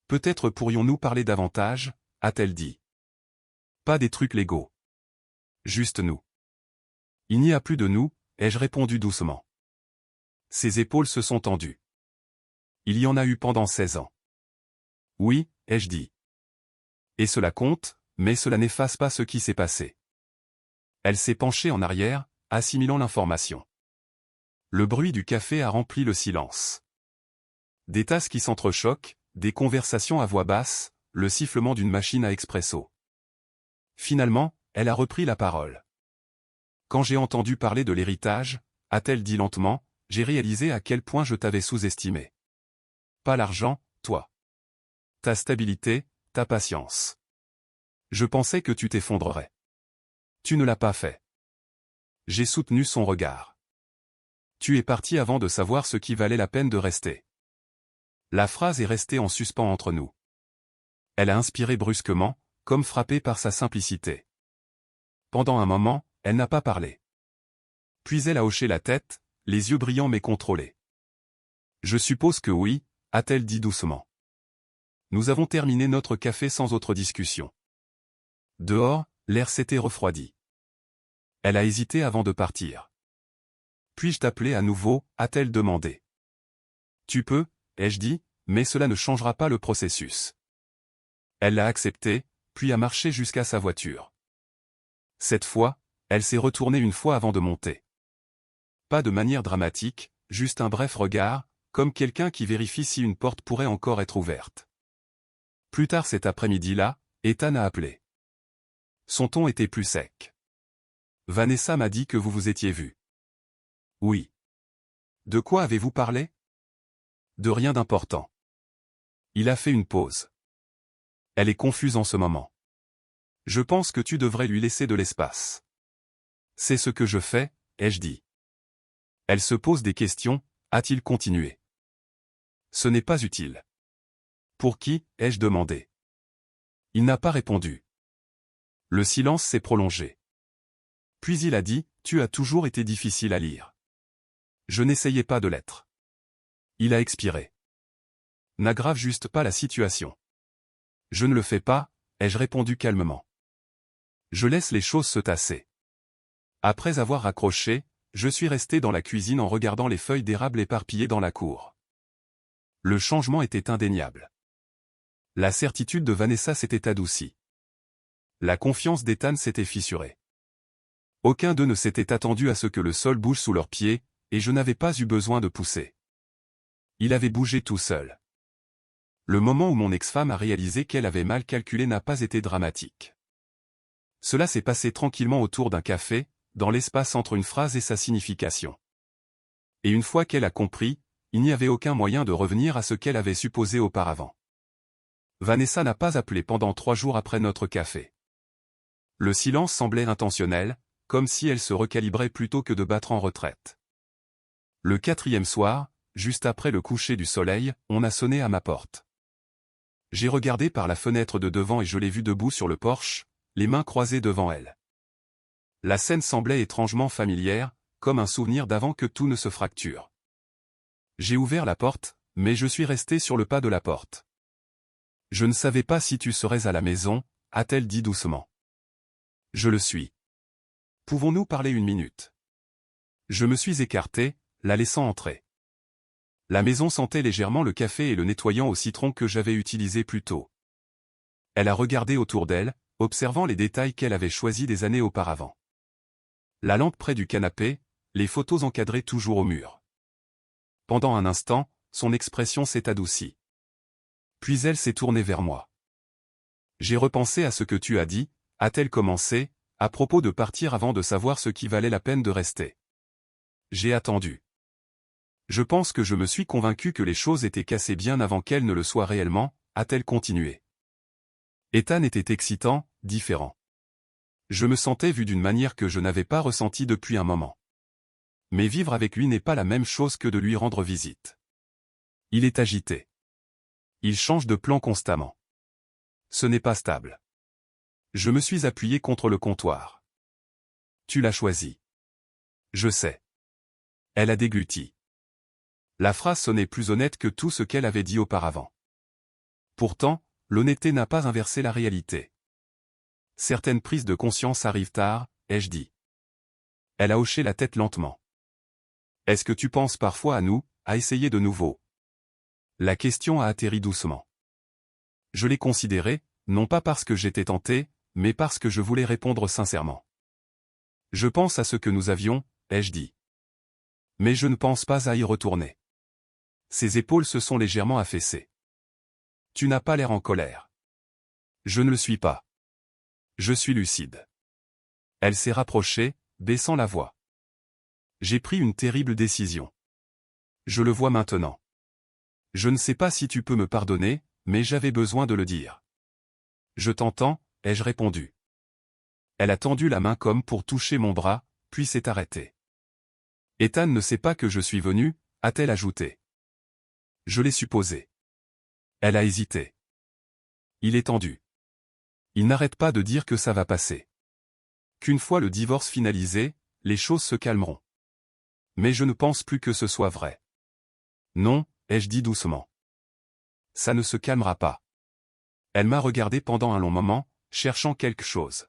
Peut-être pourrions-nous parler davantage, a-t-elle dit. Pas des trucs légaux. Juste nous. Il n'y a plus de nous, ai-je répondu doucement. Ses épaules se sont tendues. Il y en a eu pendant 16 ans. Oui, ai-je dit. Et cela compte, mais cela n'efface pas ce qui s'est passé. Elle s'est penchée en arrière, assimilant l'information. Le bruit du café a rempli le silence. Des tasses qui s'entrechoquent, des conversations à voix basse, le sifflement d'une machine à expresso. Finalement, elle a repris la parole. Quand j'ai entendu parler de l'héritage, a-t-elle dit lentement, j'ai réalisé à quel point je t'avais sous-estimé. Pas l'argent, toi. Ta stabilité, ta patience. Je pensais que tu t'effondrerais. Tu ne l'as pas fait. J'ai soutenu son regard. Tu es parti avant de savoir ce qui valait la peine de rester. La phrase est restée en suspens entre nous. Elle a inspiré brusquement, comme frappée par sa simplicité. Pendant un moment, elle n'a pas parlé. Puis elle a hoché la tête, les yeux brillants mais contrôlés. Je suppose que oui, a-t-elle dit doucement. Nous avons terminé notre café sans autre discussion. Dehors, l'air s'était refroidi. Elle a hésité avant de partir. Puis-je t'appeler à nouveau, a-t-elle demandé. Tu peux, ai-je dit, mais cela ne changera pas le processus. Elle l'a accepté, puis a marché jusqu'à sa voiture. Cette fois, elle s'est retournée une fois avant de monter. Pas de manière dramatique, juste un bref regard, comme quelqu'un qui vérifie si une porte pourrait encore être ouverte. Plus tard cet après-midi-là, Ethan a appelé. Son ton était plus sec. Vanessa m'a dit que vous vous étiez vus. Oui. De quoi avez-vous parlé? De rien d'important. Il a fait une pause. Elle est confuse en ce moment. Je pense que tu devrais lui laisser de l'espace. C'est ce que je fais, ai-je dit. Elle se pose des questions, a-t-il continué. Ce n'est pas utile. Pour qui, ai-je demandé. Il n'a pas répondu. Le silence s'est prolongé. Puis il a dit, tu as toujours été difficile à lire. Je n'essayais pas de l'être. Il a expiré. N'aggrave juste pas la situation. Je ne le fais pas, ai-je répondu calmement. Je laisse les choses se tasser. Après avoir raccroché, je suis resté dans la cuisine en regardant les feuilles d'érable éparpillées dans la cour. Le changement était indéniable. La certitude de Vanessa s'était adoucie. La confiance d'Ethan s'était fissurée. Aucun d'eux ne s'était attendu à ce que le sol bouge sous leurs pieds, et je n'avais pas eu besoin de pousser. Il avait bougé tout seul. Le moment où mon ex-femme a réalisé qu'elle avait mal calculé n'a pas été dramatique. Cela s'est passé tranquillement autour d'un café, dans l'espace entre une phrase et sa signification. Et une fois qu'elle a compris, il n'y avait aucun moyen de revenir à ce qu'elle avait supposé auparavant. Vanessa n'a pas appelé pendant 3 jours après notre café. Le silence semblait intentionnel, comme si elle se recalibrait plutôt que de battre en retraite. Le 4e soir, juste après le coucher du soleil, on a sonné à ma porte. J'ai regardé par la fenêtre de devant et je l'ai vue debout sur le porche, les mains croisées devant elle. La scène semblait étrangement familière, comme un souvenir d'avant que tout ne se fracture. J'ai ouvert la porte, mais je suis resté sur le pas de la porte. Je ne savais pas si tu serais à la maison, a-t-elle dit doucement. Je le suis. Pouvons-nous parler 1 minute? Je me suis écarté, la laissant entrer. La maison sentait légèrement le café et le nettoyant au citron que j'avais utilisé plus tôt. Elle a regardé autour d'elle, observant les détails qu'elle avait choisis des années auparavant. La lampe près du canapé, les photos encadrées toujours au mur. Pendant un instant, son expression s'est adoucie. Puis elle s'est tournée vers moi. J'ai repensé à ce que tu as dit, a-t-elle commencé, à propos de partir avant de savoir ce qui valait la peine de rester. J'ai attendu. Je pense que je me suis convaincu que les choses étaient cassées bien avant qu'elles ne le soient réellement, a-t-elle continué. Ethan était excitant, différent. Je me sentais vu d'une manière que je n'avais pas ressentie depuis un moment. Mais vivre avec lui n'est pas la même chose que de lui rendre visite. Il est agité. Il change de plan constamment. Ce n'est pas stable. Je me suis appuyé contre le comptoir. Tu l'as choisi. Je sais. Elle a dégluti. La phrase sonnait plus honnête que tout ce qu'elle avait dit auparavant. Pourtant, l'honnêteté n'a pas inversé la réalité. Certaines prises de conscience arrivent tard, ai-je dit. Elle a hoché la tête lentement. Est-ce que tu penses parfois à nous, à essayer de nouveau? La question a atterri doucement. Je l'ai considérée, non pas parce que j'étais tenté, mais parce que je voulais répondre sincèrement. Je pense à ce que nous avions, ai-je dit. Mais je ne pense pas à y retourner. Ses épaules se sont légèrement affaissées. Tu n'as pas l'air en colère. Je ne le suis pas. Je suis lucide. Elle s'est rapprochée, baissant la voix. J'ai pris une terrible décision. Je le vois maintenant. Je ne sais pas si tu peux me pardonner, mais j'avais besoin de le dire. Je t'entends, ai-je répondu. Elle a tendu la main comme pour toucher mon bras, puis s'est arrêtée. Ethan ne sait pas que je suis venu, a-t-elle ajouté. Je l'ai supposé. Elle a hésité. Il est tendu. Il n'arrête pas de dire que ça va passer. Qu'une fois le divorce finalisé, les choses se calmeront. Mais je ne pense plus que ce soit vrai. Non, ai-je dit doucement. Ça ne se calmera pas. Elle m'a regardé pendant un long moment, cherchant quelque chose.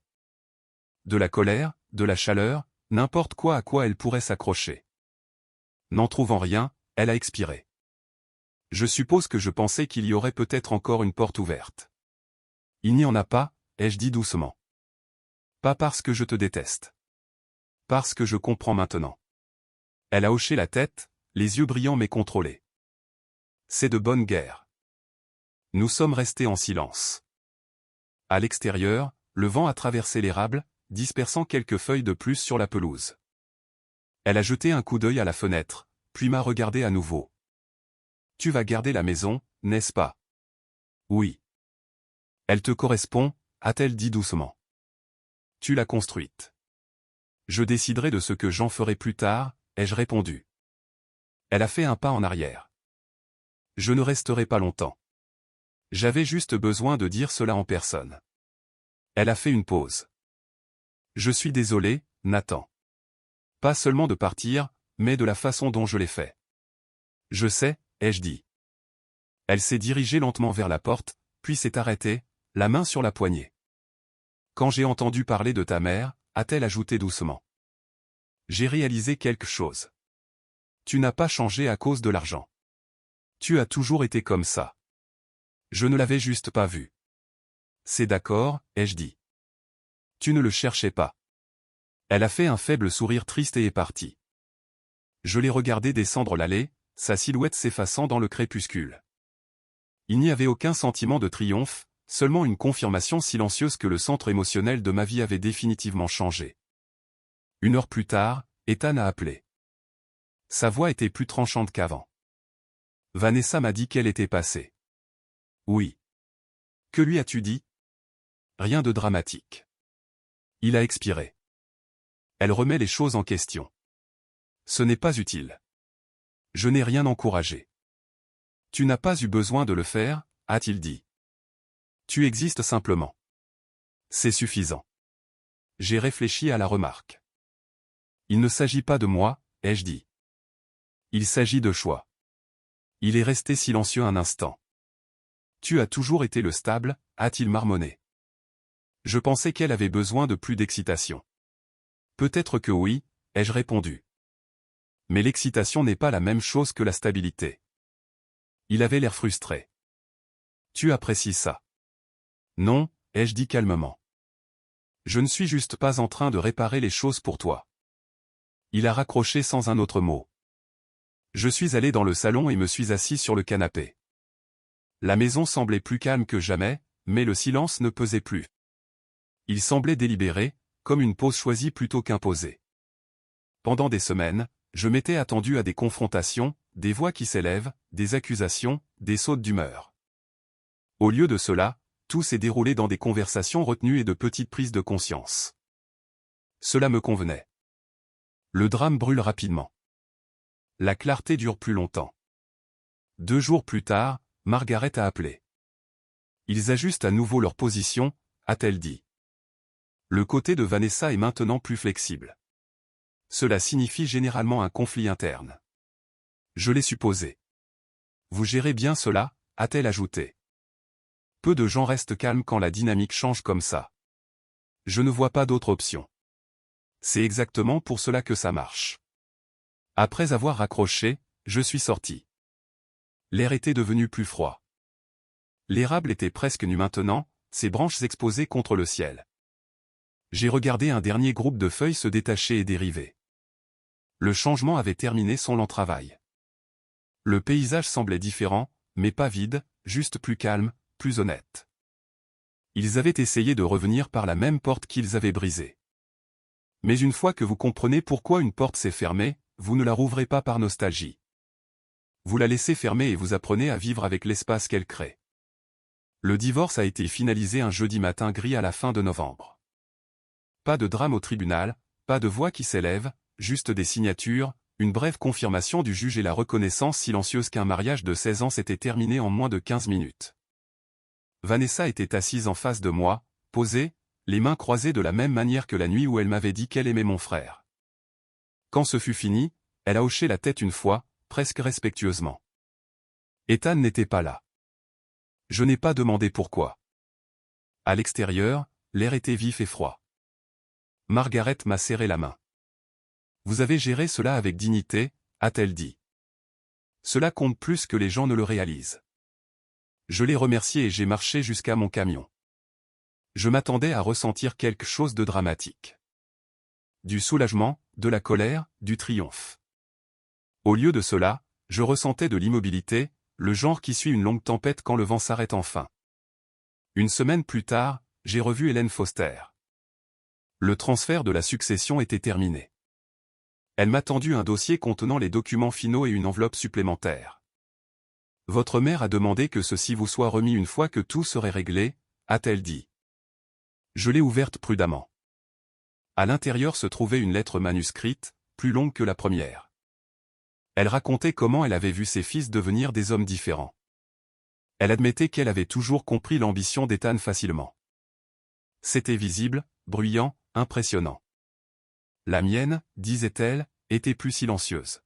De la colère, de la chaleur, n'importe quoi à quoi elle pourrait s'accrocher. N'en trouvant rien, elle a expiré. Je suppose que je pensais qu'il y aurait peut-être encore une porte ouverte. Il n'y en a pas, ai-je dit doucement. Pas parce que je te déteste. Parce que je comprends maintenant. Elle a hoché la tête, les yeux brillants mais contrôlés. C'est de bonne guerre. Nous sommes restés en silence. À l'extérieur, le vent a traversé l'érable, dispersant quelques feuilles de plus sur la pelouse. Elle a jeté un coup d'œil à la fenêtre, puis m'a regardé à nouveau. Tu vas garder la maison, n'est-ce pas? Oui. Elle te correspond, a-t-elle dit doucement. Tu l'as construite. Je déciderai de ce que j'en ferai plus tard, ai-je répondu. Elle a fait un pas en arrière. Je ne resterai pas longtemps. J'avais juste besoin de dire cela en personne. Elle a fait une pause. Je suis désolé, Nathan. Pas seulement de partir, mais de la façon dont je l'ai fait. Je sais, ai-je dit. Elle s'est dirigée lentement vers la porte, puis s'est arrêtée, la main sur la poignée. Quand j'ai entendu parler de ta mère, a-t-elle ajouté doucement. J'ai réalisé quelque chose. Tu n'as pas changé à cause de l'argent. Tu as toujours été comme ça. Je ne l'avais juste pas vu. C'est d'accord, ai-je dit. Tu ne le cherchais pas. Elle a fait un faible sourire triste et est partie. Je l'ai regardé descendre l'allée, sa silhouette s'effaçant dans le crépuscule. Il n'y avait aucun sentiment de triomphe, seulement une confirmation silencieuse que le centre émotionnel de ma vie avait définitivement changé. 1 heure plus tard, Ethan a appelé. Sa voix était plus tranchante qu'avant. Vanessa m'a dit qu'elle était passée. Oui. Que lui as-tu dit? Rien de dramatique. Il a expiré. Elle remet les choses en question. Ce n'est pas utile. Je n'ai rien encouragé. Tu n'as pas eu besoin de le faire, a-t-il dit. Tu existes simplement. C'est suffisant. J'ai réfléchi à la remarque. Il ne s'agit pas de moi, ai-je dit. Il s'agit de choix. Il est resté silencieux un instant. Tu as toujours été le stable, a-t-il marmonné. Je pensais qu'elle avait besoin de plus d'excitation. Peut-être que oui, ai-je répondu. Mais l'excitation n'est pas la même chose que la stabilité. Il avait l'air frustré. Tu apprécies ça. Non, ai-je dit calmement. Je ne suis juste pas en train de réparer les choses pour toi. Il a raccroché sans un autre mot. Je suis allé dans le salon et me suis assis sur le canapé. La maison semblait plus calme que jamais, mais le silence ne pesait plus. Il semblait délibéré, comme une pause choisie plutôt qu'imposée. Pendant des semaines, je m'étais attendu à des confrontations, des voix qui s'élèvent, des accusations, des sautes d'humeur. Au lieu de cela, tout s'est déroulé dans des conversations retenues et de petites prises de conscience. Cela me convenait. Le drame brûle rapidement. La clarté dure plus longtemps. 2 jours plus tard, Margaret a appelé. Ils ajustent à nouveau leur position, a-t-elle dit. Le côté de Vanessa est maintenant plus flexible. Cela signifie généralement un conflit interne. Je l'ai supposé. Vous gérez bien cela, a-t-elle ajouté. Peu de gens restent calmes quand la dynamique change comme ça. Je ne vois pas d'autre option. C'est exactement pour cela que ça marche. Après avoir raccroché, je suis sorti. L'air était devenu plus froid. L'érable était presque nu maintenant, ses branches exposées contre le ciel. J'ai regardé un dernier groupe de feuilles se détacher et dériver. Le changement avait terminé son lent travail. Le paysage semblait différent, mais pas vide, juste plus calme, plus honnête. Ils avaient essayé de revenir par la même porte qu'ils avaient brisée. Mais une fois que vous comprenez pourquoi une porte s'est fermée, vous ne la rouvrez pas par nostalgie. Vous la laissez fermer et vous apprenez à vivre avec l'espace qu'elle crée. Le divorce a été finalisé un jeudi matin gris à la fin de novembre. Pas de drame au tribunal, pas de voix qui s'élève, juste des signatures, une brève confirmation du juge et la reconnaissance silencieuse qu'un mariage de 16 ans s'était terminé en moins de 15 minutes. Vanessa était assise en face de moi, posée, les mains croisées de la même manière que la nuit où elle m'avait dit qu'elle aimait mon frère. Quand ce fut fini, elle a hoché la tête une fois, presque respectueusement. Ethan n'était pas là. Je n'ai pas demandé pourquoi. À l'extérieur, l'air était vif et froid. Margaret m'a serré la main. Vous avez géré cela avec dignité, a-t-elle dit. Cela compte plus que les gens ne le réalisent. Je l'ai remercié et j'ai marché jusqu'à mon camion. Je m'attendais à ressentir quelque chose de dramatique. Du soulagement, de la colère, du triomphe. Au lieu de cela, je ressentais de l'immobilité, le genre qui suit une longue tempête quand le vent s'arrête enfin. Une semaine plus tard, j'ai revu Hélène Foster. Le transfert de la succession était terminé. Elle m'a tendu un dossier contenant les documents finaux et une enveloppe supplémentaire. Votre mère a demandé que ceci vous soit remis une fois que tout serait réglé, a-t-elle dit. Je l'ai ouverte prudemment. À l'intérieur se trouvait une lettre manuscrite, plus longue que la première. Elle racontait comment elle avait vu ses fils devenir des hommes différents. Elle admettait qu'elle avait toujours compris l'ambition d'Ethan facilement. C'était visible, bruyant, impressionnant. La mienne, disait-elle, était plus silencieuse.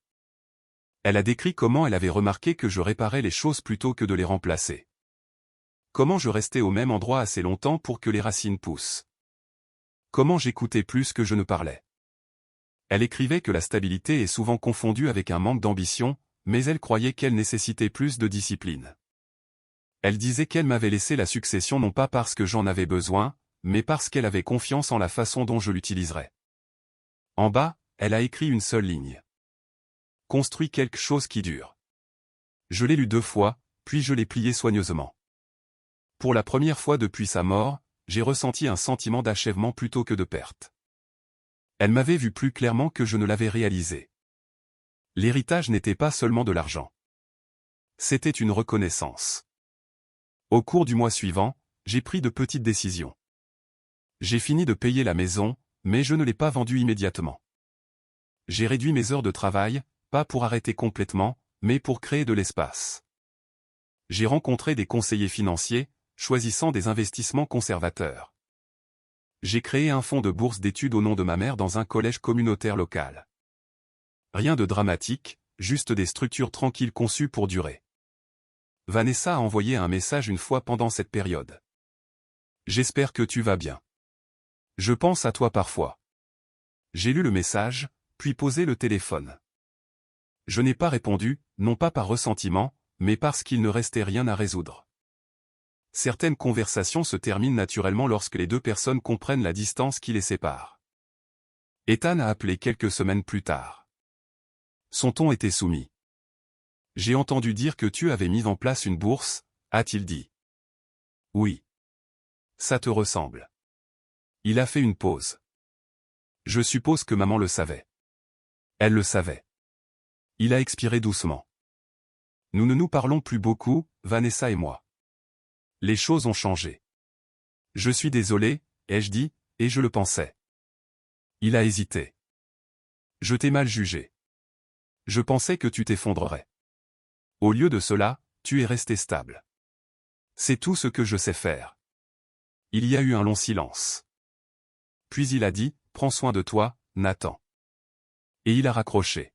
Elle a décrit comment elle avait remarqué que je réparais les choses plutôt que de les remplacer. Comment je restais au même endroit assez longtemps pour que les racines poussent. Comment j'écoutais plus que je ne parlais. Elle écrivait que la stabilité est souvent confondue avec un manque d'ambition, mais elle croyait qu'elle nécessitait plus de discipline. Elle disait qu'elle m'avait laissé la succession non pas parce que j'en avais besoin, mais parce qu'elle avait confiance en la façon dont je l'utiliserais. En bas, elle a écrit une seule ligne. Construis quelque chose qui dure. Je l'ai lu 2 fois, puis je l'ai plié soigneusement. Pour la première fois depuis sa mort, j'ai ressenti un sentiment d'achèvement plutôt que de perte. Elle m'avait vu plus clairement que je ne l'avais réalisé. L'héritage n'était pas seulement de l'argent. C'était une reconnaissance. Au cours du mois suivant, j'ai pris de petites décisions. J'ai fini de payer la maison, mais je ne l'ai pas vendue immédiatement. J'ai réduit mes heures de travail, pas pour arrêter complètement, mais pour créer de l'espace. J'ai rencontré des conseillers financiers, choisissant des investissements conservateurs. J'ai créé un fonds de bourse d'études au nom de ma mère dans un collège communautaire local. Rien de dramatique, juste des structures tranquilles conçues pour durer. Vanessa a envoyé un message une fois pendant cette période. J'espère que tu vas bien. Je pense à toi parfois. J'ai lu le message, puis posé le téléphone. Je n'ai pas répondu, non pas par ressentiment, mais parce qu'il ne restait rien à résoudre. Certaines conversations se terminent naturellement lorsque les 2 personnes comprennent la distance qui les sépare. Ethan a appelé quelques semaines plus tard. Son ton était soumis. J'ai entendu dire que tu avais mis en place une bourse, a-t-il dit. Oui. Ça te ressemble. Il a fait une pause. Je suppose que maman le savait. Elle le savait. Il a expiré doucement. Nous ne nous parlons plus beaucoup, Vanessa et moi. Les choses ont changé. Je suis désolé, ai-je dit, et je le pensais. Il a hésité. Je t'ai mal jugé. Je pensais que tu t'effondrerais. Au lieu de cela, tu es resté stable. C'est tout ce que je sais faire. Il y a eu un long silence. Puis il a dit, prends soin de toi, Nathan. Et il a raccroché.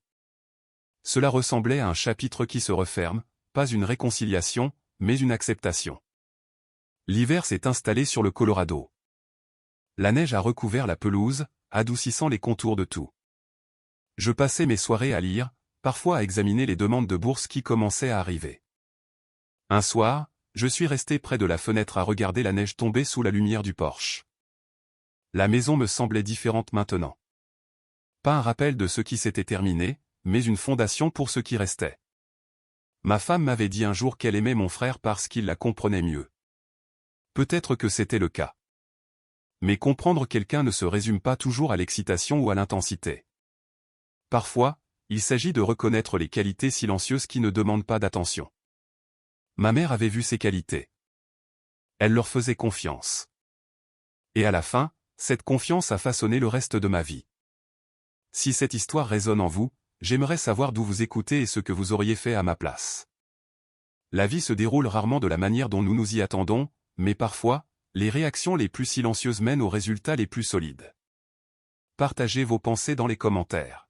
Cela ressemblait à un chapitre qui se referme, pas une réconciliation, mais une acceptation. L'hiver s'est installé sur le Colorado. La neige a recouvert la pelouse, adoucissant les contours de tout. Je passais mes soirées à lire, parfois à examiner les demandes de bourse qui commençaient à arriver. Un soir, je suis resté près de la fenêtre à regarder la neige tomber sous la lumière du porche. La maison me semblait différente maintenant. Pas un rappel de ce qui s'était terminé, mais une fondation pour ce qui restait. Ma femme m'avait dit un jour qu'elle aimait mon frère parce qu'il la comprenait mieux. Peut-être que c'était le cas. Mais comprendre quelqu'un ne se résume pas toujours à l'excitation ou à l'intensité. Parfois, il s'agit de reconnaître les qualités silencieuses qui ne demandent pas d'attention. Ma mère avait vu ces qualités. Elle leur faisait confiance. Et à la fin, cette confiance a façonné le reste de ma vie. Si cette histoire résonne en vous, J'aimerais savoir d'où vous écoutez et ce que vous auriez fait à ma place. La vie se déroule rarement de la manière dont nous nous y attendons, mais parfois, les réactions les plus silencieuses mènent aux résultats les plus solides. Partagez vos pensées dans les commentaires.